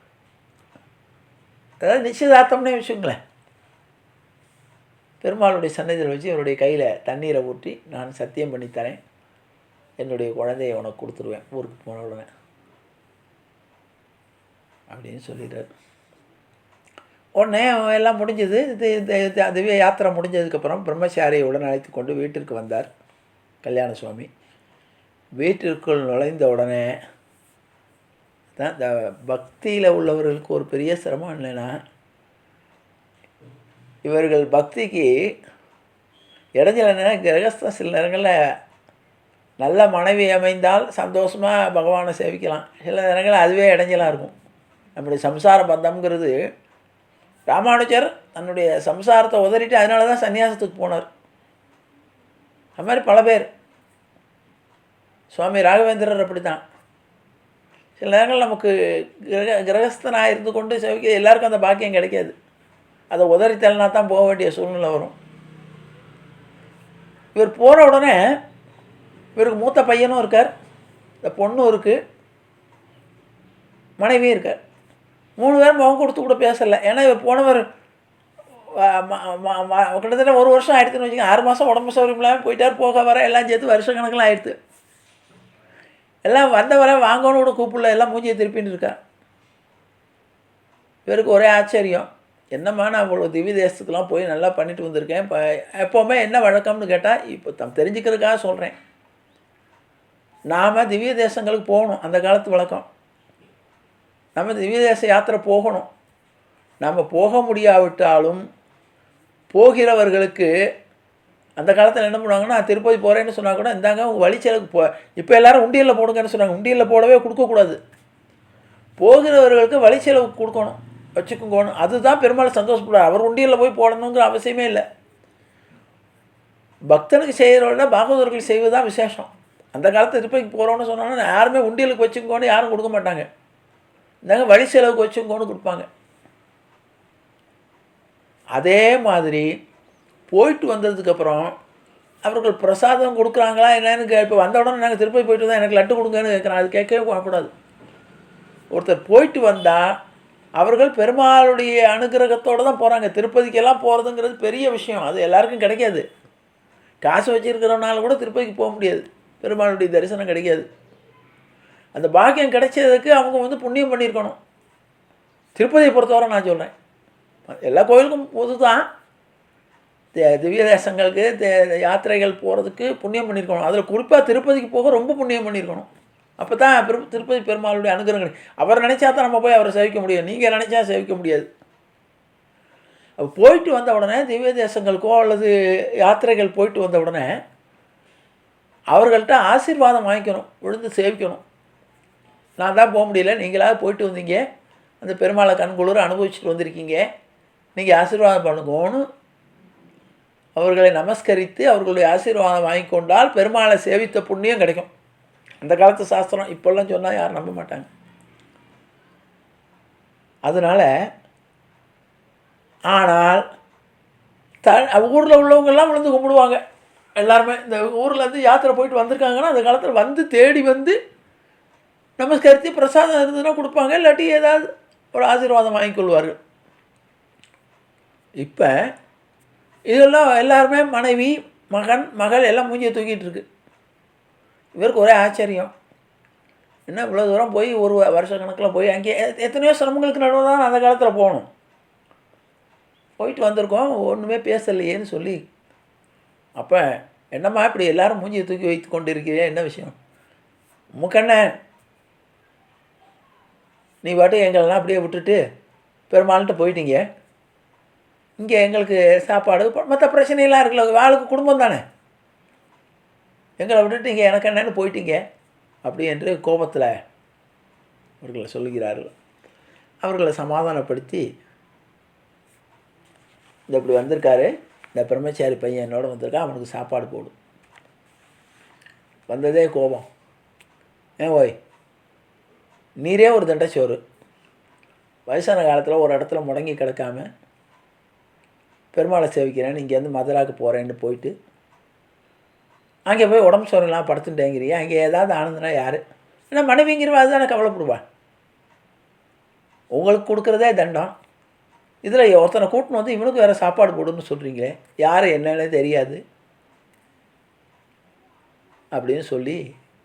அதாவது நிச்சயதார்த்தம்னே வச்சுங்களேன். பெருமாளுடைய சன்னதியில் வச்சு இவருடைய கையில் தண்ணீரை ஊற்றி நான் சத்தியம் பண்ணித்தரேன், என்னுடைய குழந்தையை உனக்கு கொடுத்துருவேன் ஊருக்கு போன உடனே அப்படின்னு சொல்லிடுறார். உடனே எல்லாம் முடிஞ்சது. திவ்ய யாத்திரை முடிஞ்சதுக்கப்புறம் பிரம்மச்சாரியை உடன் அழைத்து கொண்டு வீட்டிற்கு வந்தார் கல்யாண சுவாமி. வீட்டிற்குள் நுழைந்த உடனே தான் இந்த பக்தியில் உள்ளவர்களுக்கு ஒரு பெரிய சிரமம் இல்லைன்னா, இவர்கள் பக்திக்கு இடைஞ்சல நேரம் கிரகஸ்த சில நேரங்களில் நல்ல மனைவி அமைந்தால் சந்தோஷமாக பகவானை சேவிக்கலாம், சில நேரங்களில் அதுவே இடைஞ்சலாக இருக்கும். நம்முடைய சம்சார பந்தம்ங்கிறது ராமானுஜர் தன்னுடைய சம்சாரத்தை உதறிட்டு அதனால தான் சன்னியாசத்துக்கு போனார். அது மாதிரி பல பேர், சுவாமி ராகவேந்திரர் அப்படி தான். சில நேரங்கள் நமக்கு கிரகஸ்தனாக இருந்து கொண்டு சேவிக்க எல்லாருக்கும் அந்த பாக்கியம் கிடைக்காது, அதை உதறித்தல்னா தான் போக வேண்டிய சூழ்நிலை வரும். இவர் போகிற உடனே இவருக்கு மூத்த பையனும் இருக்கார், இந்த பொண்ணும் இருக்குது, மனைவியும் இருக்கார். 3 பேரும் முகம் கொடுத்து கூட பேசலை. ஏன்னா இவர் போனவர் கிட்டத்தட்ட 1 வருஷம் ஆயிடுத்துன்னு வச்சுக்கோங்க. 6 மாதம் உடம்பு சௌகரியம் இல்லாமல் போயிட்டார், போக வர எல்லாம் சேர்த்து வருஷ கணக்கில் ஆயிடுத்து. எல்லாம் வந்த வர வாங்கன்னு கூட கூப்பிடல, எல்லாம் மூஞ்சியை திருப்பின்னு இருக்கா. இவருக்கு ஒரே ஆச்சரியம், என்னம்மா நான் அவ்வளோ திவ்ய தேசத்துக்கெலாம் போய் நல்லா பண்ணிட்டு வந்திருக்கேன், இப்போ எப்போவுமே என்ன வழக்கம்னு கேட்டால் இப்போ தெரிஞ்சுக்கிறதுக்காக சொல்கிறேன். நாம் திவ்ய தேசங்களுக்கு போகணும், அந்த காலத்து வழக்கம். நம்ம திவ்ய தேச யாத்திரை போகணும். நம்ம போக முடியாவிட்டாலும் போகிறவர்களுக்கு அந்த காலத்தில் என்ன பண்ணுவாங்கன்னா, திருப்பதி போகிறேன்னு சொன்னால் கூட இந்தாங்க உங்கள் வழிச்செலவுக்கு இப்போ எல்லோரும் உண்டியலில் போடுங்கன்னு சொன்னாங்க. உண்டியலில் போடவே கொடுக்கக்கூடாது. போகிறவர்களுக்கு வழிச்செலவுக்கு கொடுக்கணும், வச்சுக்கோங்கணும். அதுதான் பெருமாள் சந்தோஷப்படுவார். அவர் உண்டியலில் போய் போடணுங்கிற அவசியமே இல்லை. பக்தனுக்கு செய்கிறோட பாகவதர்கள் செய்வது தான் விசேஷம். அந்த காலத்தில் திருப்பதிக்கு போகிறோன்னு சொன்னாங்கன்னா யாருமே உண்டியலுக்கு வச்சுக்கோன்னு யாரும் கொடுக்க மாட்டாங்க. இந்தாங்க வழி செலவுக்கு வச்சுக்கோன்னு கொடுப்பாங்க. அதே மாதிரி போயிட்டு வந்ததுக்கப்புறம் அவர்கள் பிரசாதம் கொடுக்குறாங்களா என்னன்னு இப்போ வந்த உடனே நாங்கள் திருப்பதி போயிட்டு வந்தால் எனக்கு லட்டு கொடுங்கன்னு கேட்குறேன். அது கேட்கவே கூடாது. ஒருத்தர் போயிட்டு வந்தால் அவர்கள் பெருமாளுடைய அனுகிரகத்தோடு தான் போகிறாங்க. திருப்பதிக்கெல்லாம் போகிறதுங்கிறது பெரிய விஷயம். அது எல்லாருக்கும் கிடைக்காது. காசு வச்சுருக்கிறனால கூட திருப்பதிக்கு போக முடியாது, பெருமாளுடைய தரிசனம் கிடைக்காது. அந்த பாக்கியம் கிடைச்சதுக்கு அவங்க புண்ணியம் பண்ணியிருக்கணும். திருப்பதியை பொறுத்தவரை நான் சொல்கிறேன், எல்லா கோயிலுக்கும் பொது தான். திவ்ய தேசங்களுக்கு யாத்திரைகள் போகிறதுக்கு புண்ணியம் பண்ணியிருக்கணும். அதில் குறிப்பாக திருப்பதிக்கு போக ரொம்ப புண்ணியம் பண்ணியிருக்கணும். அப்போ தான் திருப்பதி பெருமாளுடைய அனுகிரகம் கிடைக்கும். அவர் நினச்சா தான் நம்ம போய் அவரை சேவிக்க முடியும். நீங்கள் நினச்சா சேவிக்க முடியாது. அப்போ போயிட்டு வந்த உடனே திவ்ய தேசங்களுக்கோ அல்லது யாத்திரைகள் போயிட்டு வந்த உடனே அவர்கள்ட்ட ஆசீர்வாதம் வாங்கிக்கணும், விழுந்து சேவிக்கணும். நான் தான் போக முடியல, நீங்களாவது போயிட்டு வந்தீங்க, அந்த பெருமாளை கண்குளிர அனுபவிச்சுட்டு வந்திருக்கீங்க, நீங்கள் ஆசீர்வாதம் பண்ணுங்கன்னு அவர்களை நமஸ்கரித்து அவர்களுடைய ஆசீர்வாதம் வாங்கி கொண்டால் பெருமாளை சேவித்த புண்ணியம் கிடைக்கும். அந்த காலத்து சாஸ்திரம். இப்போல்லாம் சொன்னால் யாரும் நம்ப மாட்டாங்க. அதனால் ஆனால் ஊரில் உள்ளவங்கெல்லாம் விழுந்து கும்பிடுவாங்க. எல்லாருமே இந்த ஊரில் யாத்திரை போயிட்டு வந்திருக்காங்கன்னா அந்த காலத்தில் வந்து தேடி வந்து நமஸ்கரித்து பிரசாதம் இருந்ததுன்னா கொடுப்பாங்க, இல்லாட்டி ஏதாவது ஒரு ஆசீர்வாதம் வாங்கிக்கொள்வார்கள். இப்போ இதெல்லாம் எல்லாருமே மனைவி மகன் மகள் எல்லாம் மூஞ்சியை தூக்கிட்டு இருக்கு. இவருக்கு ஒரே ஆச்சரியம், என்ன இவ்வளோ தூரம் போய் ஒரு வருஷ கணக்கில் போய் அங்கே எத்தனையோ சிரமங்களுக்கு நடுவில் தான் அந்த காலத்தில் போகணும், போயிட்டு வந்திருக்கோம், ஒன்றுமே பேசலையேன்னு சொல்லி. அப்போ என்னம்மா இப்படி எல்லோரும் மூஞ்சியை தூக்கி வைத்து கொண்டு இருக்கிறே, என்ன விஷயம்? முக்கண்ண நீ பாட்டு எங்களெல்லாம் அப்படியே விட்டுட்டு பெருமாள்கிட்ட போயிட்டீங்க, இங்கே எங்களுக்கு சாப்பாடு மற்ற பிரச்சனையெல்லாம் இருக்குல்ல, வாழ்க்கை குடும்பம் தானே, எங்களை விட்டுட்டு இங்கே எனக்கு என்னன்னு போயிட்டீங்க அப்படி என்று கோபத்தில் அவர்களை சொல்லுகிறார்கள். அவர்களை சமாதானப்படுத்தி, இந்த இப்படி வந்திருக்காரு, இந்த பிரம்மச்சாரி பையன் என்னோட வந்திருக்கான், அவனுக்கு சாப்பாடு போடும். வந்ததே கோபம். ஏன் ஓய், நீரே ஒரு தண்டைச்சோறு, வயசான காலத்தில் ஒரு இடத்துல முடங்கி கிடக்காம பெருமாளை சேவிக்கிறேன்னு இங்கேருந்து மதுராவுக்கு போகிறேன்னு போயிட்டு அங்கே போய் உடம்பு சோறெல்லாம் படுத்துட்டேங்கிறியா, அங்கே ஏதாவது ஆனதுன்னா யார்? ஏன்னா மனைவிங்கிறவா அதுதானே கவலைப்படுவான். உங்களுக்கு கொடுக்குறதே தண்டம், இதில் ஒருத்தனை கூட்டின்னு வந்து இவனுக்கு வேறு சாப்பாடு போடுன்னு சொல்கிறீங்களே, யார் என்னன்னு தெரியாது அப்படின்னு சொல்லி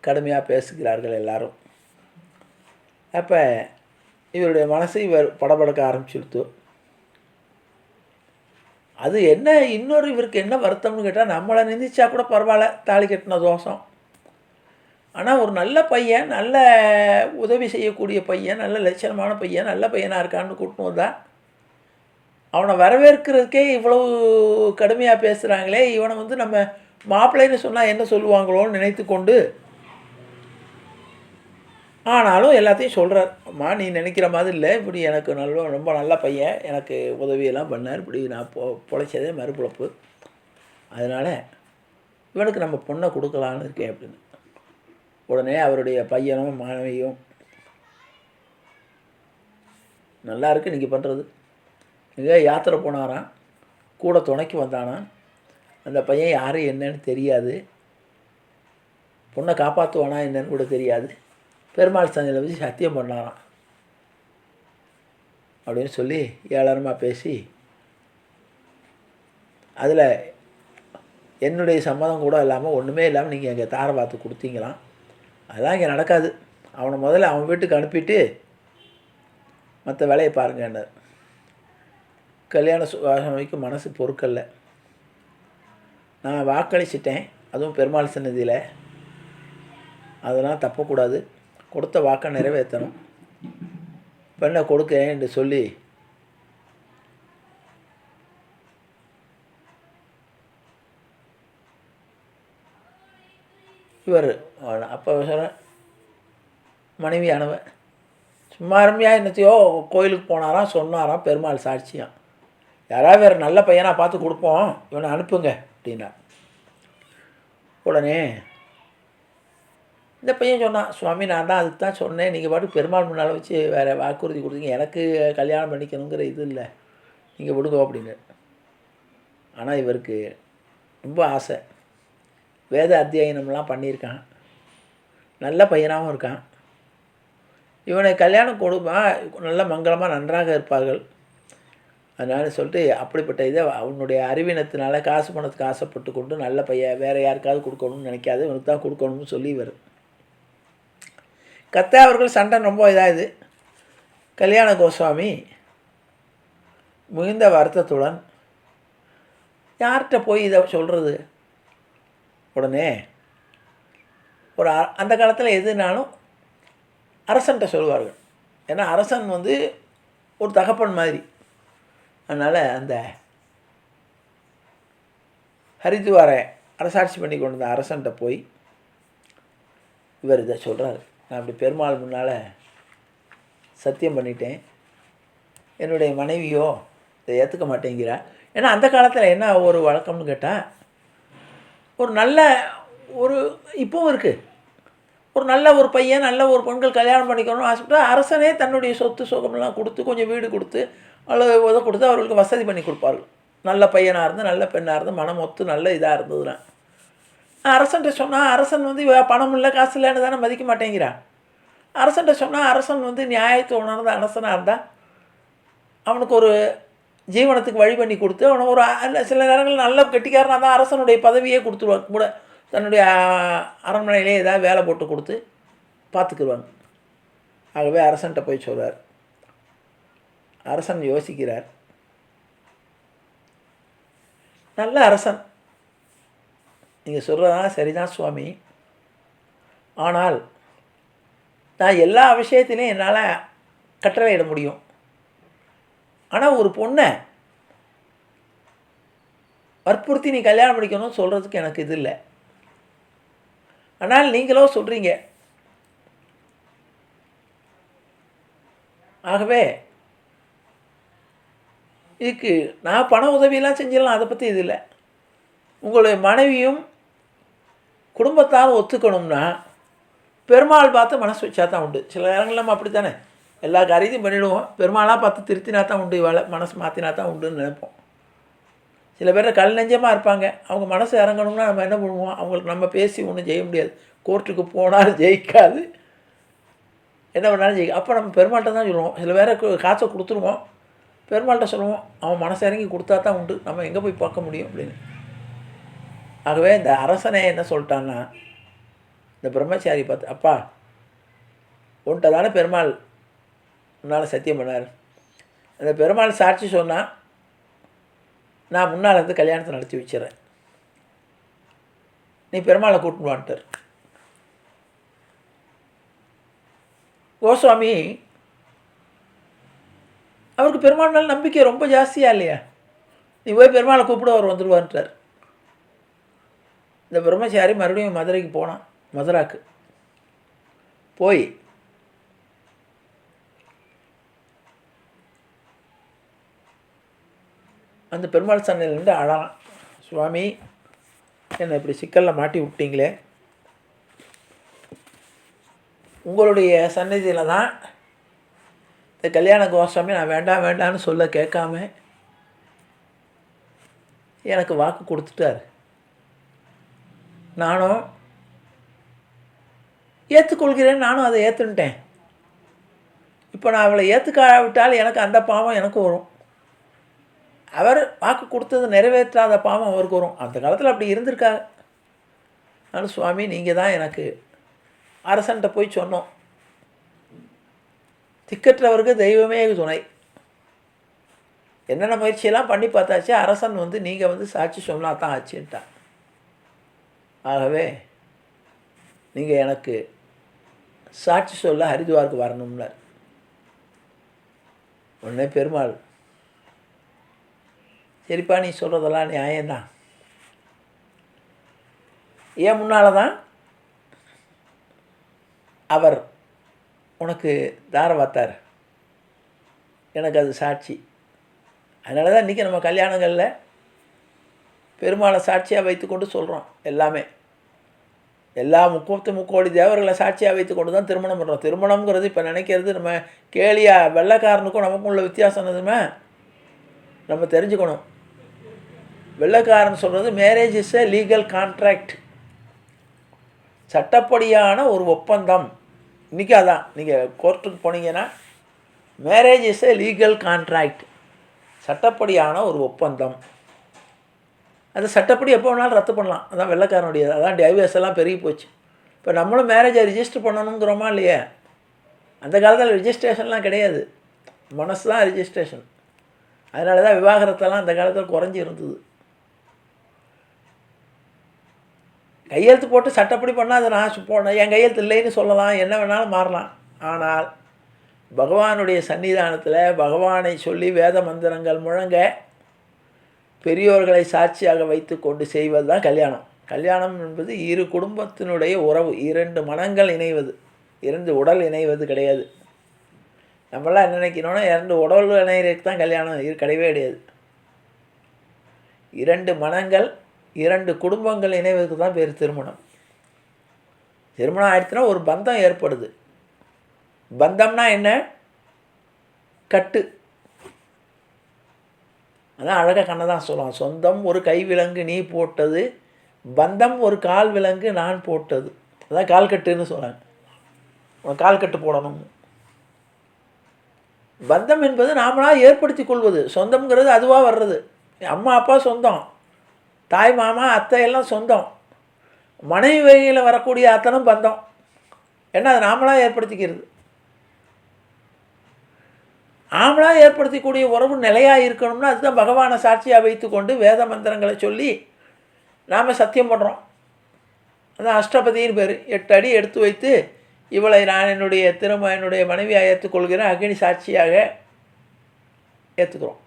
கடுமையாக பேசுகிறார்கள் எல்லாரும். அப்போ இவருடைய மனசு இவர் படபடக்க ஆரம்பிச்சுடுத்து. அது என்ன இன்னொரு இவருக்கு என்ன வருத்தம்னு கேட்டால், நம்மளை நிந்திச்சா கூட பரவாயில்ல, தாலி கட்டின தோஷம், ஆனால் ஒரு நல்ல பையன், நல்ல உதவி செய்யக்கூடிய பையன், நல்ல லட்சணமான பையன், நல்ல பையனாக இருக்கான்னு கூட்டின்னு வந்தால் அவனை வரவேற்கிறதுக்கே இவ்வளவு கடுமையாக பேசுகிறாங்களே, இவனை நம்ம மாப்பிள்ளைன்னு சொன்னால் என்ன சொல்லுவாங்களோன்னு நினைத்து கொண்டு, ஆனாலும் எல்லாத்தையும் சொல்கிறார். அம்மா நீ நினைக்கிற மாதிரி இல்லை, இப்படி எனக்கு ரொம்ப நல்ல பையன், எனக்கு உதவியெல்லாம் பண்ணார், இப்படி நான் பொழைச்சதே மறுபிழப்பு, அதனால் இவனுக்கு நம்ம பொண்ணை கொடுக்கலான்னு இருக்கேன் அப்படின்னு. உடனே அவருடைய பையனும் மனைவியும், நல்லா இருக்குது நீங்கள் பண்ணுறது, எங்கே யாத்திரை போனாராம், கூட துணைக்கு வந்தானா, அந்த பையன் யார் என்னன்னு தெரியாது, பொண்ணை காப்பாற்றுவானா என்னன்னு கூட தெரியாது, பெருமாள் சந்தையில் வச்சு சத்தியம் பண்ணாராம் அப்படின்னு சொல்லி ஏளனமாக பேசி, அதில் என்னுடைய சம்மதம் கூட இல்லாமல் ஒன்றுமே இல்லாமல் நீங்கள் எங்கள் தாரை பார்த்து கொடுத்தீங்களாம், அதெல்லாம் இங்கே நடக்காது, அவனை முதல்ல அவன் வீட்டுக்கு அனுப்பிட்டு மற்ற வேலையை பாருங்கன்னார். கல்யாண சுவாமிக்கு மனசு பொறுக்கல்ல, நான் வாக்களிச்சிட்டேன், அதுவும் பெருமாள் சன்னதியில், அதெல்லாம் தப்பக்கூடாது, கொடுத்த வாக்கை நிறைவேற்றணும், பெண்ணை கொடுக்கேன் என்று சொல்லி இவர் அப்போ சொல்கிறேன் மனைவியானவன் சும்மா அருமையாக என்னத்தையோ கோயிலுக்கு போனாராம், சொன்னாராம், பெருமாள் சாட்சியாம். யாராவது வேறு நல்ல பையனாக பார்த்து கொடுப்போம், இவனை அனுப்புங்க அப்படின்னா. உடனே இந்த பையன் சொன்னான், சுவாமி நான் தான் அதுக்கு தான் சொன்னேன், நீங்கள் பாட்டு பெருமாள் முன்னால் வச்சு வேறு வாக்குறுதி கொடுத்தீங்க, எனக்கு கல்யாணம் பண்ணிக்கணுங்கிற இது இல்லை, நீங்கள் விடுங்க அப்படின்னு. ஆனால் இவருக்கு ரொம்ப ஆசை, வேத அத்தியாயனம்லாம் பண்ணியிருக்கான், நல்ல பையனாகவும் இருக்கான், இவனை கல்யாணம் கொடுப்பா நல்ல மங்களமாக நன்றாக இருப்பார்கள். அதனால் சொல்லிட்டு அப்படிப்பட்ட இதை அவனுடைய அறிவினத்தினால காசு பணத்துக்கு ஆசைப்பட்டு கொண்டு நல்ல பையன் வேறு யாருக்காவது கொடுக்கணும்னு நினைக்காது, இவனுக்கு தான் கொடுக்கணும்னு சொல்லி வரும். கத்த அவர்கள் சண்டை ரொம்ப இதாகுது. கல்யாண கோஸ்வாமி மிகுந்த வருத்தத்துடன் யார்கிட்ட போய் இதை சொல்கிறது. உடனே ஒரு அந்த காலத்தில் எதுனாலும் அரசன்ட்ட சொல்லுவார்கள். ஏன்னா அரசன் ஒரு தகப்பன் மாதிரி. அதனால் அந்த ஹரித்வாரை அரசாட்சி பண்ணி கொண்டு வந்த அரசன்ட்ட போய் இவர் இதை சொல்கிறார், நான் அப்படி பெருமாள் முன்னால் சத்தியம் பண்ணிட்டேன், என்னுடைய மனைவியோ இதை ஏற்றுக்க மாட்டேங்கிறா. ஏன்னா அந்த காலத்தில் என்ன ஒரு வழக்கம்னு கேட்டால், ஒரு நல்ல இப்போவும் இருக்குது, ஒரு நல்ல ஒரு பையன் நல்ல ஒரு பெண்கள் கல்யாணம் பண்ணிக்கணும்னு ஆசைப்பட்டா அரசனே தன்னுடைய சொத்து சுகமெல்லாம் கொடுத்து கொஞ்சம் வீடு கொடுத்து அல்லது உதவி கொடுத்து அவர்களுக்கு வசதி பண்ணி கொடுப்பார்கள். நல்ல பையனாக இருந்து நல்ல பெண்ணாக இருந்து மனம் ஒத்து நல்ல இதாக இருந்ததுன்னா அரசன்ட்ட சொன்னால் அரசன் பணம் இல்லை காசு இல்லைன்னு தானே மதிக்க மாட்டேங்கிறான். அரசன்ட்ட சொன்னால் அரசன் நியாயத்தை உணர்ந்த அரசனாக இருந்தால் அவனுக்கு ஒரு ஜீவனத்துக்கு வழி பண்ணி கொடுத்து அவனை ஒரு சில நேரங்கள் நல்ல கெட்டிக்காரனாக தான் அரசனுடைய பதவியே கொடுத்துருவாங்க, கூட தன்னுடைய அரண்மனையிலே ஏதாவது வேலை போட்டு கொடுத்து பார்த்துக்குருவாங்க. ஆகவே அரசன்ட்ட போய் சொல்கிறார். அரசன் யோசிக்கிறார், நல்ல அரசன், நீங்கள் சொல்கிறதா சரிதான் சுவாமி, ஆனால் நான் எல்லா விஷயத்திலையும் என்னால் கட்டளையிட முடியும், ஆனால் ஒரு பொண்ணை வற்புறுத்தி நீ கல்யாணம் பண்ணிக்கணும்னு சொல்கிறதுக்கு எனக்கு இது இல்லை. ஆனால் நீங்களோ சொல்கிறீங்க. ஆகவே இதுக்கு நான் பண உதவியெல்லாம் செஞ்சிடலாம், அதை பற்றி இது இல்லை. உங்களுடைய மனைவியும் குடும்பத்தால் ஒத்துக்கணும்னா பெருமாள் பார்த்து மனசு வச்சா தான் உண்டு. சில நேரங்கள் நம்ம அப்படி தானே எல்லா காரியத்தையும் பண்ணிவிடுவோம், பெருமாளாக பார்த்து திருத்தினா தான் உண்டு, இவாளை மனசு மாற்றினா தான் உண்டுன்னு நினைப்போம். சில பேர் கல் நெஞ்சமாக இருப்பாங்க, அவங்க மனசு இறங்கணும்னா நம்ம என்ன பண்ணுவோம், அவங்களுக்கு நம்ம பேசி ஒன்றும் செய்ய முடியாது, கோர்ட்டுக்கு போனாலும் ஜெயிக்காது, என்ன பண்ணாலும் ஜெயிக்க. அப்போ நம்ம பெருமாள்கிட்ட தான் சொல்லுவோம். சில பேருக்கு காசை கொடுத்துருவோம், பெருமாள்கிட்ட சொல்லுவோம், அவன் மனசு இறங்கி கொடுத்தா தான் உண்டு, நம்ம எங்கே போய் பார்க்க முடியும் அப்படின்னு. ஆகவே இந்த அரசனே என்ன சொல்லிட்டான்னா, இந்த பிரம்மச்சாரி பார்த்து, அப்பா உன்ட்ட தானே பெருமாள் முன்னால் சத்தியம் பண்ணார், அந்த பெருமாள் சாட்சி சொன்னால் நான் முன்னால் இருந்து கல்யாணத்தை நடத்தி வச்சிடறேன், நீ பெருமாளை கூட்டின்னு வான்ட்டார். கோஸ்வாமி அவருக்கு பெருமாள் மேலே நம்பிக்கை ரொம்ப ஜாஸ்தியாக இல்லையா, நீ போய் பெருமாளை கூப்பிட அவர் வந்துடுவான்ட்டார். இந்த பிரம்மச்சாரி மறுபடியும் மதுரைக்கு போனான், மதுராக்கு போய் அந்த பெருமாள் சன்னையிலேருந்து அழலாம், சுவாமி என்னை இப்படி சிக்கலில் மாட்டி விட்டீங்களே, உங்களுடைய சந்நிதியில் தான் இந்த கல்யாண கோஸ்வாமி நான் வேண்டாம் வேண்டான்னு சொல்ல கேட்காம எனக்கு வாக்கு கொடுத்துட்டார், நானும் ஏற்றுக்கொள்கிறேன், நானும் அதை ஏற்றுன்ட்டேன். இப்போ நான் அவளை ஏற்றுக்காவிட்டால் எனக்கு அந்த பாவம் எனக்கு வரும், அவர் வாக்கு கொடுத்தது நிறைவேற்றாத பாவம் அவருக்கு வரும். அந்த காலத்தில் அப்படி இருந்திருக்காங்க. அதனால் சுவாமி நீங்கள் தான் எனக்கு, அரசன்ட்ட போய் சொன்னோம், திக்கற்றவருக்கு தெய்வமே துணை, என்னென்ன முயற்சியெல்லாம் பண்ணி பார்த்தாச்சு, அரசன் நீங்கள் சாட்சி சொன்னால் தான் ஆச்சுன்ட்டான். ஆகவே நீங்கள் எனக்கு சாட்சி சொல்ல ஹரித்வாருக்கு வரணும்னார். உடனே பெருமாள், சரிப்பா நீ சொல்கிறதெல்லாம் நியாயம்தான், ஏன் முன்னால் தான் அவர் உனக்கு தார வார்த்தார், எனக்கு அது சாட்சி. அதனால தான் இன்றைக்கி நம்ம கல்யாணங்களில் பெருமாளை சாட்சியாக வைத்துக்கொண்டு சொல்கிறோம். எல்லாமே எல்லா முக்கோடி தேவர்களை சாட்சியாக வைத்து கொண்டு தான் திருமணம் பண்ணுறோம். திருமணம்ங்கிறது இப்போ நினைக்கிறது நம்ம கேலியாக வெள்ளைக்காரனுக்கும் நமக்கும் உள்ள வித்தியாசம் எதுவுமே நம்ம தெரிஞ்சுக்கணும். வெள்ளைக்காரன் சொல்கிறது marriage is a legal contract, சட்டப்படியான ஒரு ஒப்பந்தம். இன்றைக்கி அதான் நீங்கள் கோர்ட்டுக்கு போனீங்கன்னா marriage is a legal contract, சட்டப்படியான ஒரு ஒப்பந்தம். அது சட்டப்படி எப்போ வேணாலும் ரத்து பண்ணலாம். அதான் வெள்ளைக்காரனுடையது. அதான் டைவர்ஸ் எல்லாம் பெருகி போச்சு. இப்போ நம்மளும் மேரேஜை ரிஜிஸ்டர் பண்ணணுங்கிறோமா இல்லையா? அந்த காலத்தில் ரிஜிஸ்ட்ரேஷன்லாம் கிடையாது, மனசு தான் ரிஜிஸ்ட்ரேஷன். அதனால தான் விவாகரத்தெல்லாம் அந்த காலத்தில் குறைஞ்சி இருந்தது. கையெழுத்து போட்டு சட்டப்படி பண்ணால் அதை நான் போனேன், என் கையெழுத்து இல்லைன்னு சொல்லலாம், என்ன வேணாலும் மாறலாம். ஆனால் பகவானுடைய சன்னிதானத்தில் பகவானை சொல்லி வேத மந்திரங்கள் முழங்க பெரியோர்களை சாட்சியாக வைத்து கொண்டு செய்வது தான் கல்யாணம். கல்யாணம் என்பது இரு குடும்பத்தினுடைய உறவு, இரண்டு மனங்கள் இணைவது, இரண்டு உடல் இணைவது கிடையாது. நம்மளாம் என்ன நினைக்கணும்னா இரண்டு உடல் இணைகிறதுக்கு தான் கல்யாணம், இது கிடையவே கிடையாது. இரண்டு மனங்கள் இரண்டு குடும்பங்கள் இணைவதற்கு தான் பேர் திருமணம். திருமணம் ஆயிடுச்சுன்னா ஒரு பந்தம் ஏற்படுது. பந்தம்னா என்ன? கட்டு. அதான் அழகாக கண்ணை தான் சொல்லுவான், சொந்தம் ஒரு கை விலங்கு நீ போட்டது, பந்தம் ஒரு கால் விலங்கு நான் போட்டது. அதான் கால் கட்டுன்னு சொல்கிறாங்க. உனக்கு கால் கட்டு போடணும். பந்தம் என்பது நாமளாக ஏற்படுத்தி கொள்வது. சொந்தம்ங்கிறது அதுவாக வர்றது. அம்மா அப்பா சொந்தம், தாய் மாமா அத்தை எல்லாம் சொந்தம். மனைவி வகையில் வரக்கூடிய அத்தனும் பந்தம். ஏன்னா அது நாமளாக ஏற்படுத்திக்கிறது. ஆமளாக ஏற்படுத்தக்கூடிய உறவு நிலையாக இருக்கணும்னா அதுதான் பகவானை சாட்சியாக வைத்து கொண்டு வேத மந்திரங்களை சொல்லி நாம் சத்தியம் பண்ணுறோம். அதான் அஷ்டபதியின் பேர். 8 அடி எடுத்து வைத்து இவளை நான் என்னுடைய மனைவியாக ஏற்றுக்கொள்கிறேன், அக்னி சாட்சியாக ஏற்றுக்கிறோம்.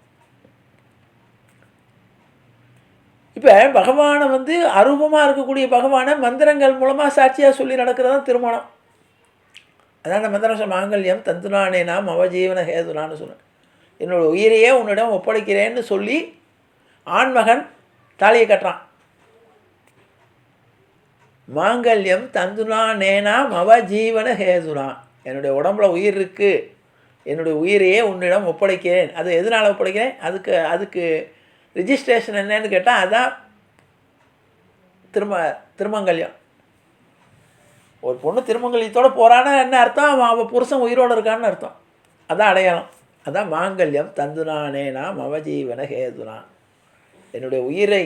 இப்போ பகவானை அரூபமாக இருக்கக்கூடிய பகவானை மந்திரங்கள் மூலமாக சாட்சியாக சொல்லி நடக்கிறது தான் திருமணம். அதான் அந்த மந்திரம் மாங்கல்யம் தந்துனானே நாம் அவஜீவன ஹேதுனான்னு சொன்னேன். என்னோடய உயிரையே உன்னிடம் ஒப்படைக்கிறேன்னு சொல்லி ஆண்மகன் தாலியை கட்டுறான். மாங்கல்யம் தந்துனானேனாம் அவஜீவன ஹேதுனா, என்னுடைய உடம்புல உயிர் இருக்குது, என்னுடைய உயிரையே உன்னிடம் ஒப்படைக்கிறேன். அது எதனால் ஒப்படைக்கிறேன்? அதுக்கு ரிஜிஸ்ட்ரேஷன் என்னன்னு கேட்டால் அதுதான் திருமங்கல்யம். ஒரு பொண்ணு திருமங்கல்யத்தோடு போகிறான்னா என்ன அர்த்தம்? அவள் புருஷன் உயிரோடு இருக்கான்னு அர்த்தம். அதான் அடையாளம். அதான் மாங்கல்யம் தந்துனானேனா மவஜீவன ஹேதுனா, என்னுடைய உயிரை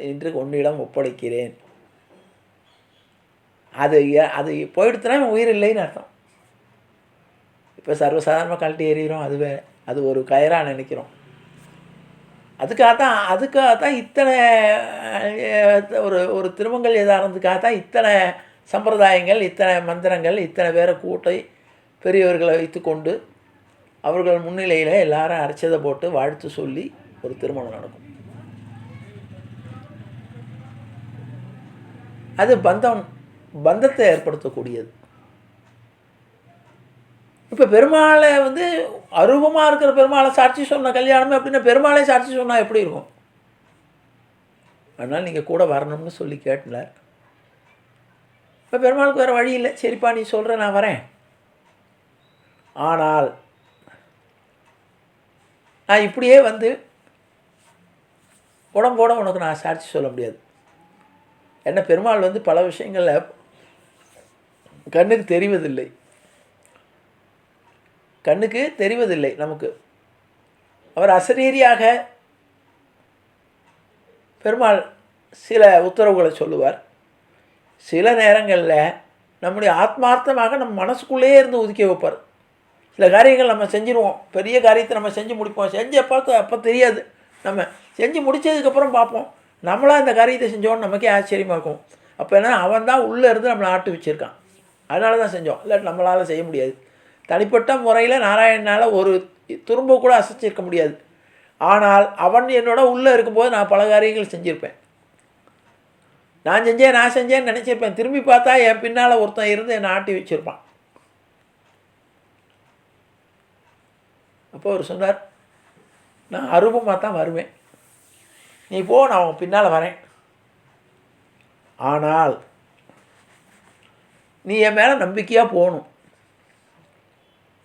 இன்று உன்னிடம் ஒப்படைக்கிறேன். அது போயிடுத்துனா உயிர் இல்லைன்னு அர்த்தம். இப்போ சர்வசாதாரணமாக கழட்டி எறிகிறோம், அது ஒரு கயராக நினைக்கிறோம். அதுக்காகத்தான் இத்தனை ஒரு திருமங்கல் எதாரணத்துக்காகத்தான் இத்தனை சம்பிரதாயங்கள், இத்தனை மந்திரங்கள், இத்தனை பேரை கூட்டை பெரியவர்களை வைத்து கொண்டு அவர்கள் முன்னிலையில் எல்லாரும் அரைச்சதை போட்டு வாழ்த்து சொல்லி ஒரு திருமணம் நடக்கும். அது பந்தத்தை ஏற்படுத்தக்கூடியது. இப்போ பெருமாளை அரூபமாக இருக்கிற பெருமாளை சாட்சி சொன்ன கல்யாணமே அப்படின்னா பெருமாளை சாட்சி சொன்னால் எப்படி இருக்கும்? அதனால் நீங்கள் கூட வரணும்னு சொல்லி கேட்டினார். இப்போ பெருமாளுக்கு வேறு வழி இல்லை, சரிப்பா நீ சொல்கிற நான் வரேன். ஆனால் நான் இப்படியே உடம்போட உனக்கு நான் சாட்சி சொல்ல முடியாது. என்ன பெருமாள் பல விஷயங்களில் கண்ணுக்கு தெரிவதில்லை நமக்கு. அவர் அசரீரியாக பெருமாள் சில உத்தரவுகளை சொல்லுவார். சில நேரங்களில் நம்முடைய ஆத்மார்த்தமாக நம்ம மனசுக்குள்ளேயே இருந்து ஒதுக்கி வைப்பார். சில காரியங்கள் நம்ம செஞ்சுருவோம், பெரிய காரியத்தை நம்ம செஞ்சு முடிப்போம். அப்போ தெரியாது, நம்ம செஞ்சு முடித்ததுக்கப்புறம் பார்ப்போம் நம்மளாக இந்த காரியத்தை செஞ்சோன்னு நமக்கே ஆச்சரியமாக இருக்கும். அப்போ என்ன, அவன் தான் உள்ளே இருந்து நம்மளை ஆட்டு வச்சுருக்கான், அதனால தான் செஞ்சோம், இல்லாட்டி நம்மளால் செய்ய முடியாது. தனிப்பட்ட முறையில் நாராயணனால் ஒரு துரும்ப கூட அசைச்சிருக்க முடியாது. ஆனால் அவன் என்னோட உள்ளே இருக்கும்போது நான் பல காரியங்கள் செஞ்சுருப்பேன். நான் செஞ்சேன்னு நினச்சிருப்பேன். திரும்பி பார்த்தா என் பின்னால் ஒருத்தன் இருந்து என்னை ஆட்டி வச்சுருப்பான். அப்போ அவர் சொன்னார், நான் அரூபமாக தான் வருவேன், நீ போ, நான் உன் பின்னால் வரேன். ஆனால் நீ என் மேலே நம்பிக்கையாக போகணும்.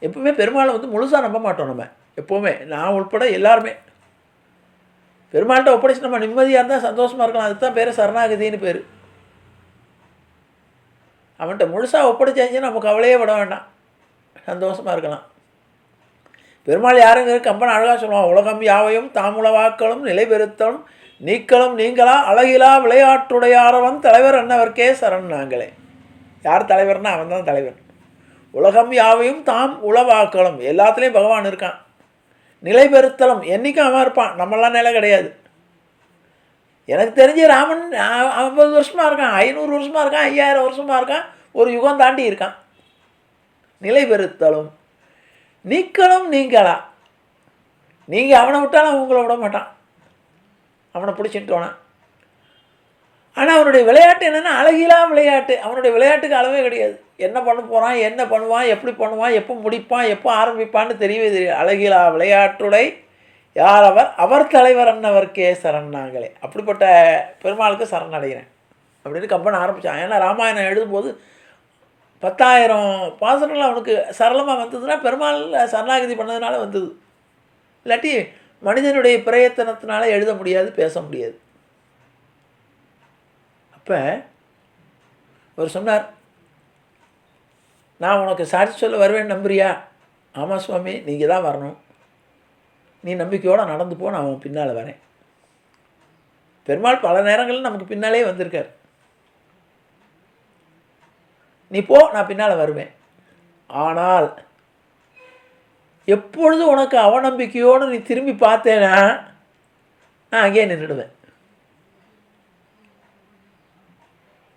எப்பவுமே பெருமாளை முழுசாக நம்ப மாட்டோம் நம்ம. எப்போவுமே நான் உட்பட எல்லாருமே பெருமாள்கிட்ட ஒப்படைச்சு நம்ம நிம்மதியாக இருந்தால் சந்தோஷமாக இருக்கலாம். அதுக்கு தான் பேர் சரணாகதின்னு பேர். அவன்கிட்ட முழுசாக ஒப்படைச்சாச்சுன்னா நம்ம கவலையே விட வேண்டாம், சந்தோஷமாக இருக்கலாம். பெருமாள் யாருங்கிற கம்பன் அழகாக சொல்லுவான், உலகம் யாவையும் தாமுளவாக்களும் நிலை பெறுத்தலும் நீக்களும் நீங்களா அழகிலா விளையாட்டுடையாரவன் தலைவர் என்னவர்க்கே சரண் நாங்களே. யார் தலைவர்னா அவன் தான் தலைவர். உலகம் யாவையும் தாம் உளவாக்களும், எல்லாத்துலேயும் பகவான் இருக்கான். நிலை பெறுத்தலும், என்றைக்கும் அவன் இருப்பான், நம்மளாம் நிலை கிடையாது. எனக்கு தெரிஞ்ச ராமன் 50 வருஷமாக இருக்கான், 500 வருஷமாக இருக்கான், 5000 வருஷமாக இருக்கான், ஒரு யுகம் தாண்டி இருக்கான். நிலை பெறுத்தலும் நீக்களும் நீங்களா, நீங்கள் அவனை விட்டாலும் அவன் உங்களை விட மாட்டான், அவனை பிடிச்சிட்டோன்னா. ஆனால் அவனுடைய விளையாட்டு என்னென்னா அழகிலா விளையாட்டு. அவனுடைய விளையாட்டுக்கு அளவே கிடையாது. என்ன பண்ண போகிறான், என்ன பண்ணுவான், எப்படி பண்ணுவான், எப்போ முடிப்பான், எப்போ ஆரம்பிப்பான்னு தெரியவே தெரியும். அழகிலா விளையாட்டுடை யார் அவர், அவர் தலைவர் அன்னவர்க்கே சரண் நாங்களே. அப்படிப்பட்ட பெருமாளுக்கு சரணடைகிறேன் அப்படின்னு கம்பன் ஆரம்பித்தான். ஏன்னா ராமாயணம் எழுதும்போது 10,000 பாசனங்கள் அவனுக்கு சரளமாக வந்ததுன்னா பெருமாள் சரணாகதி பண்ணதுனால வந்தது. இல்லாட்டி மனிதனுடைய பிரயத்தனத்தினால எழுத முடியாது, பேச முடியாது. அப்போ அவர் சொன்னார், நான் உனக்கு சாட்சி சொல்ல வருவேன், நம்புறியா? ஆமாம் சுவாமி, நீங்கள் தான் வரணும், நீ நம்பிக்கையோடு நடந்து போ, நான் அவன் பின்னால் வரேன். பெருமாள் பல நேரங்களில் நமக்கு பின்னாலே வந்திருக்கார். நீ போ, நான் பின்னால் வருவேன். ஆனால் எப்பொழுது உனக்கு அவநம்பிக்கையோடு நீ திரும்பி பார்த்தேன்னா நான் அங்கேயே நின்றுடுவேன்,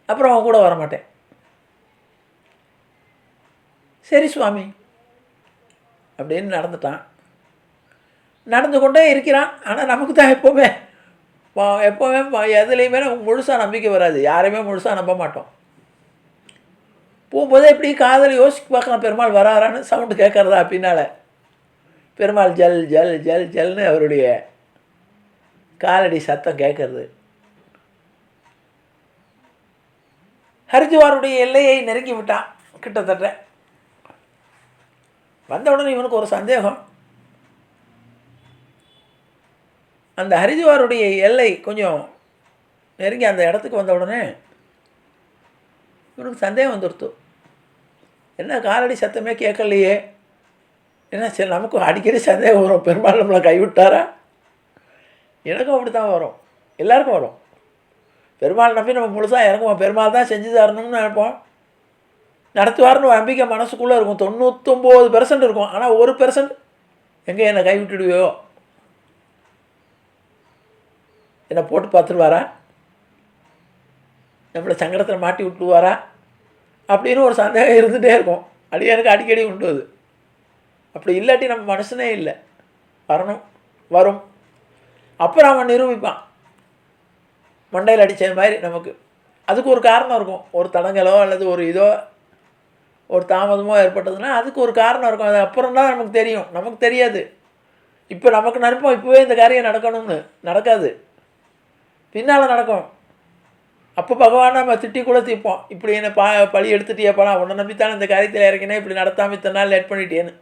அப்புறம் அவன் கூட வரமாட்டேன். சரி சுவாமி அப்படின்னு நடந்துட்டான். நடந்து கொண்டே இருக்கிறான். ஆனால் நமக்கு தான் எப்போவுமே எதுலேயுமே நமக்கு முழுசாக நம்பிக்கை வராது. யாரையுமே முழுசாக நம்ப மாட்டோம். போகும்போதே எப்படி காதல் யோசிக்க பார்க்கலாம், பெருமாள் வராரான்னு சவுண்டு கேட்குறதா பின்னால். பெருமாள் ஜல் ஜல் ஜல் ஜல்னு அவருடைய காலடி சத்தம் கேட்கறது. ஹரித்வாருடைய எல்லையை நெருங்கி விட்டான் கிட்டத்தட்ட. வந்தவுடனே இவனுக்கு ஒரு சந்தேகம். அந்த ஹரித்வாருடைய எல்லை கொஞ்சம் நெருங்கி அந்த இடத்துக்கு வந்த உடனே இவனுக்கு சந்தேகம் வந்துடுத்து. என்ன காலடி சத்தமே கேட்கலையே, என்ன சரி நமக்கும் அடிக்கடி சந்தேகம் வரும், பெருமாள் நம்மளை கைவிட்டாரா? எனக்கும் அப்படி தான் வரும், எல்லாருக்கும் வரும். பெருமாள் நம்பி நம்ம முழுசாக இறங்குவோம், பெருமாள் தான் செஞ்சு தரணும்னு நினைப்போம், நடத்துவார்னு நம்பிக்கை மனசுக்குள்ளே இருக்கும். 99% இருக்கும். ஆனால் 1% எங்கே என்னை கைவிட்டுடுவியோ, என்னை போட்டு பார்த்துருவாரா, நம்மளை சங்கடத்தில் மாட்டி விட்டுருவாரா அப்படின்னு ஒரு சந்தேகம் இருந்துகிட்டே இருக்கும். எனக்கு அடிக்கடி உண்டு அது. அப்படி இல்லாட்டி நம்ம மனுஷனே இல்லை. வரும். அப்புறம் அவன் நிரூபிப்பான், மண்டையில் அடித்த மாதிரி. நமக்கு அதுக்கு ஒரு காரணம் இருக்கும். ஒரு தடங்கலோ அல்லது ஒரு இதோ ஒரு தாமதமோ ஏற்பட்டதுன்னா அதுக்கு ஒரு காரணம் இருக்கும். அது அப்புறம் தான் நமக்கு தெரியும், நமக்கு தெரியாது. இப்போ நமக்கு நினைப்போம் இப்போவே இந்த காரியம் நடக்கணும்னு, நடக்காது, பின்னால் நடக்கும். அப்போ பகவான் நம்ம திட்டி கூட தீர்ப்போம், இப்படி என்ன பழி எடுத்துட்டியப்பா, உன்னை நம்பித்தானே இந்த காரியத்தில் இறங்கினேன், இப்படி நடத்தாமல் இத்தனை நாள் லேட் பண்ணிட்டேன்னு.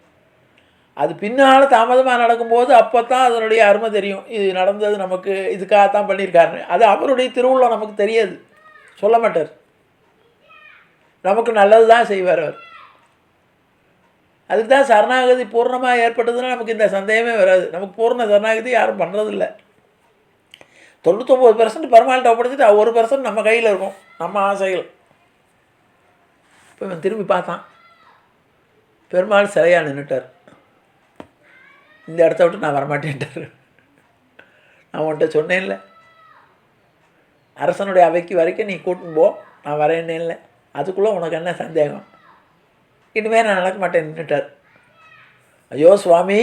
அது பின்னால் தாமதமாக நடக்கும்போது அப்போ தான் அதனுடைய அருமை தெரியும். இது நடந்தது நமக்கு இதுக்காகத்தான் பண்ணியிருக்காருன்னு. அது அவருடைய திருவுள்ளம் நமக்கு தெரியாது, சொல்ல மாட்டார். நமக்கு நல்லது தான் செய்வார் அவர். அதுக்கு தான் சரணாகதி பூர்ணமாக ஏற்பட்டதுன்னா நமக்கு இந்த சந்தேகமே வராது. நமக்கு பூர்ண சரணாகதி யாரும் பண்ணுறதில்லை. 99% பெருமாள்கிட்ட ஒப்படைச்சிட்டு 1% நம்ம கையில் இருக்கும், நம்ம ஆசைகள். இப்போ இவன் திரும்பி பார்த்தான், பெருமாள் சிலையாக நின்றுட்டார். இந்த இடத்த விட்டு நான் வரமாட்டேன்ட்டார். நான் உன்கிட்ட சொன்னேன்ல, அரசனுடைய அவைக்கு வரைக்கும் நீ கூட்டின்னு போ, நான் வரேன்னே இல்லை, அதுக்குள்ளே உனக்கு என்ன சந்தேகம், இனிமேல் நான் நடக்க மாட்டேன் நின்றுட்டார். ஐயோ சுவாமி,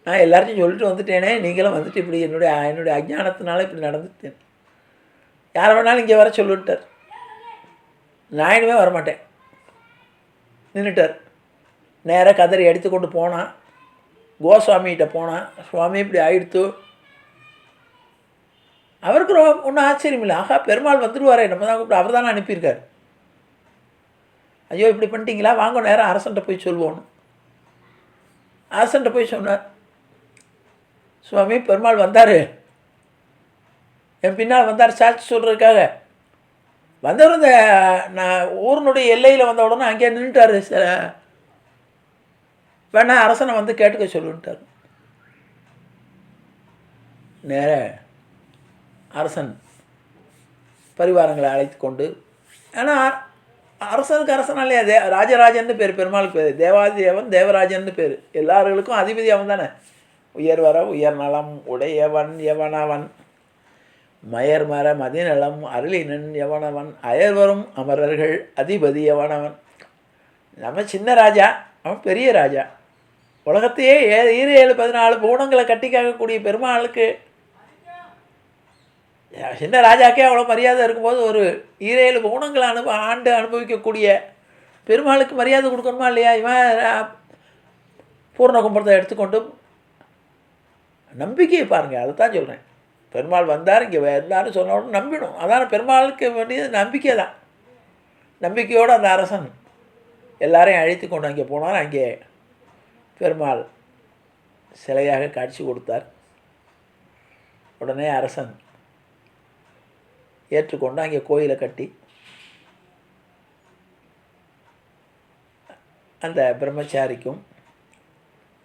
நான் எல்லாத்தையும் சொல்லிட்டு வந்துட்டேனே, நீங்களும் வந்துட்டு இப்படி என்னுடைய அஜ்ஞானத்தினால இப்படி நடந்துட்டேன், யாரை வேணாலும் இங்கே வர சொல்லிட்டார். நான் இனிமேல் வரமாட்டேன் நின்றுட்டார். நேராக கதறி எடுத்து கொண்டு போனான். கோஸ்வாமிகிட்ட போனான். சுவாமி இப்படி ஆயிடுத்து. அவருக்கு ஒன்றும் ஆச்சரியம் இல்லை. ஆகா, பெருமாள் வந்துடுவாரே, நம்ம தான் கூப்பிட்டு அவர் தானே அனுப்பியிருக்கார். ஐயோ இப்படி பண்ணிட்டீங்களா, வாங்க நேரம் அரசன்ட்ட போய் சொல்லுவோன்னு அரசன்ட்ட போய் சொன்னார். சுவாமி பெருமாள் வந்தார், என் பின்னால் வந்தார் சாட்சி சொல்கிறதுக்காக. வந்தவர் இந்த நான் ஊரினுடைய எல்லையில் வந்த உடனே அங்கே நின்றுட்டார். வேணா அரசனை வந்து கேட்டுக்க சொல்லுன்ட்டார். நேர அரசன் பரிவாரங்களை அழைத்து கொண்டு, ஆனால் அரசனுக்கு அரசனாலே ராஜராஜன்னு பேர், பெருமாளுக்கு பேர் தேவாதிதேவன், தேவராஜன்னு பேர். எல்லார்களுக்கும் அதிபதி அவன் தானே. உயர்வர உயர் நலம் உடையவன் எவனவன், மயர் மர மதிநலம் அருளினன் எவனவன், அயர்வரும் அமரர்கள் அதிபதி எவனவன். நம்ம சின்ன ராஜா, அவன் பெரிய ராஜா. உலகத்தையே 7 பூணங்களை கட்டி காக்கக்கூடிய பெருமாளுக்கு, சின்ன ராஜாக்கே அவ்வளோ மரியாதை இருக்கும்போது ஒரு 7 பூணங்களை ஆண்டு அனுபவிக்கக்கூடிய பெருமாளுக்கு மரியாதை கொடுக்கணுமா இல்லையா? இவன் பூர்ண கும்பத்தை எடுத்துக்கொண்டு நம்பிக்கையை பாருங்கள். அதை தான் சொல்கிறேன். பெருமாள் வந்தார், இங்கே வந்தார்னு சொன்ன உடனே நம்பிடும். அதான பெருமாளுக்கு வேண்டியது நம்பிக்கை தான். நம்பிக்கையோடு அந்த அரசன் எல்லாரையும் அழைத்து கொண்டு அங்கே போனார். அங்கே பெருமாள் சிலையாக காட்சி கொடுத்தார். உடனே அரசன் ஏற்றுக்கொண்டு அங்கே கோயிலை கட்டி அந்த பிரம்மச்சாரிக்கும்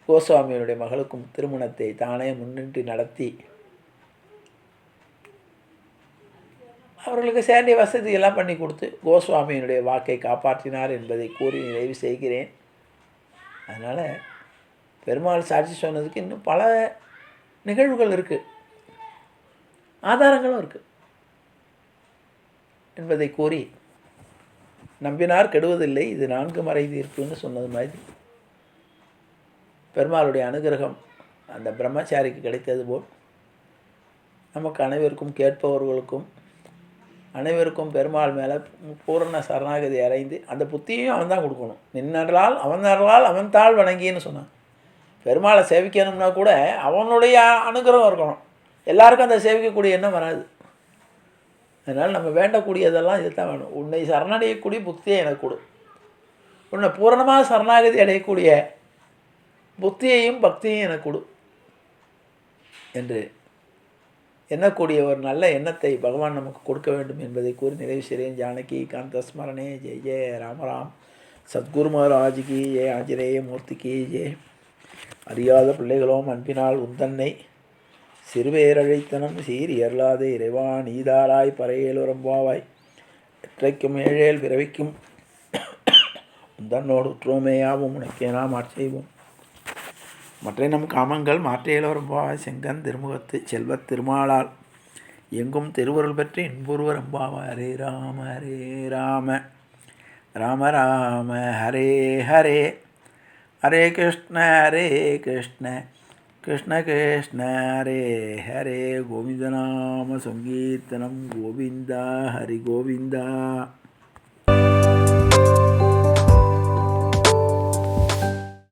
கோஸ்வாமியினுடைய மகளுக்கும் திருமணத்தை தானே முன்னிட்டு நடத்தி அவர்களுக்கு சேண்டிய வசதியெல்லாம் பண்ணி கொடுத்து கோஸ்வாமியினுடைய வாக்கை காப்பாற்றினார் என்பதை கூறி நிறைவு செய்கிறேன். அதனால் பெருமாள் சாட்சி சொன்னதுக்கு இன்னும் பல நிகழ்வுகள் இருக்குது, ஆதாரங்களும் இருக்குது என்பதை கூறி, நம்பினார் கெடுவதில்லை, இது 4 மறை தீர்ப்புன்னு சொன்னது மாதிரி பெருமாளுடைய அனுகிரகம் அந்த பிரம்மச்சாரிக்கு கிடைத்தது போல் நமக்கு அனைவருக்கும், கேட்பவர்களுக்கும் அனைவருக்கும் பெருமாள் மேலே பூரண சரணாகதி அடைந்து அந்த புத்தியையும் அவன் தான் கொடுக்கணும். நின்னர்களால் அவன் தாள் வணங்கின்னு சொன்னான். பெருமாளை சேவிக்கணும்னா கூட அவனுடைய அனுகிரகம் இருக்கணும். எல்லாருக்கும் அந்த சேவிக்கக்கூடிய எண்ணம் வராது. அதனால் நம்ம வேண்டக்கூடியதெல்லாம் இது தான் வேணும். உன்னை சரணடையக்கூடிய புத்தியை எனக்கு கொடு, உன்னை பூரணமாக சரணாகதி அடையக்கூடிய புத்தியையும் பக்தியையும் எனக்கு கொடு என்று எண்ணக்கூடிய ஒரு நல்ல எண்ணத்தை பகவான் நமக்கு கொடுக்க வேண்டும் என்பதை கூறி நிறைவு செய்கிறேன். ஜானகி காந்த ஸ்மரணே ஜெய ஜெய ராமராம். சத்குரு மகாராஜுக்கு ஜெய, ஆஞ்சநேய மூர்த்திக்கு ஜெய. அறியாத பிள்ளைகளோம் அன்பினால் உந்தன்னை சிறுவேரழைத்தனம் சீர் எறலாத இறைவா நீதாராய் பறையேலுரம்பாவாய் எற்றைக்கும் ஏழேல் பிறவிக்கும் உந்தன்னோடு உற்றோமேயாவும் உனக்கே நாம் ஆட்செய்வோம். மற்ற நம் காமங்கள் மாற்றையிலோரம்பாவாய் செங்கன் திருமுகத்து செல்வத் திருமாலால் எங்கும் திருவருள் பெற்று இன்புருவரம்பாவாய். ஹரே ராம ஹரே ராம ராம ராம ஹரே ஹரே, ஹரே கிருஷ்ண கிருஷ்ண கிருஷ்ண ஹரே ஹரே. கோவிந்த நாம சங்கீர்த்தனம் கோவிந்தா ஹரி கோவிந்தா.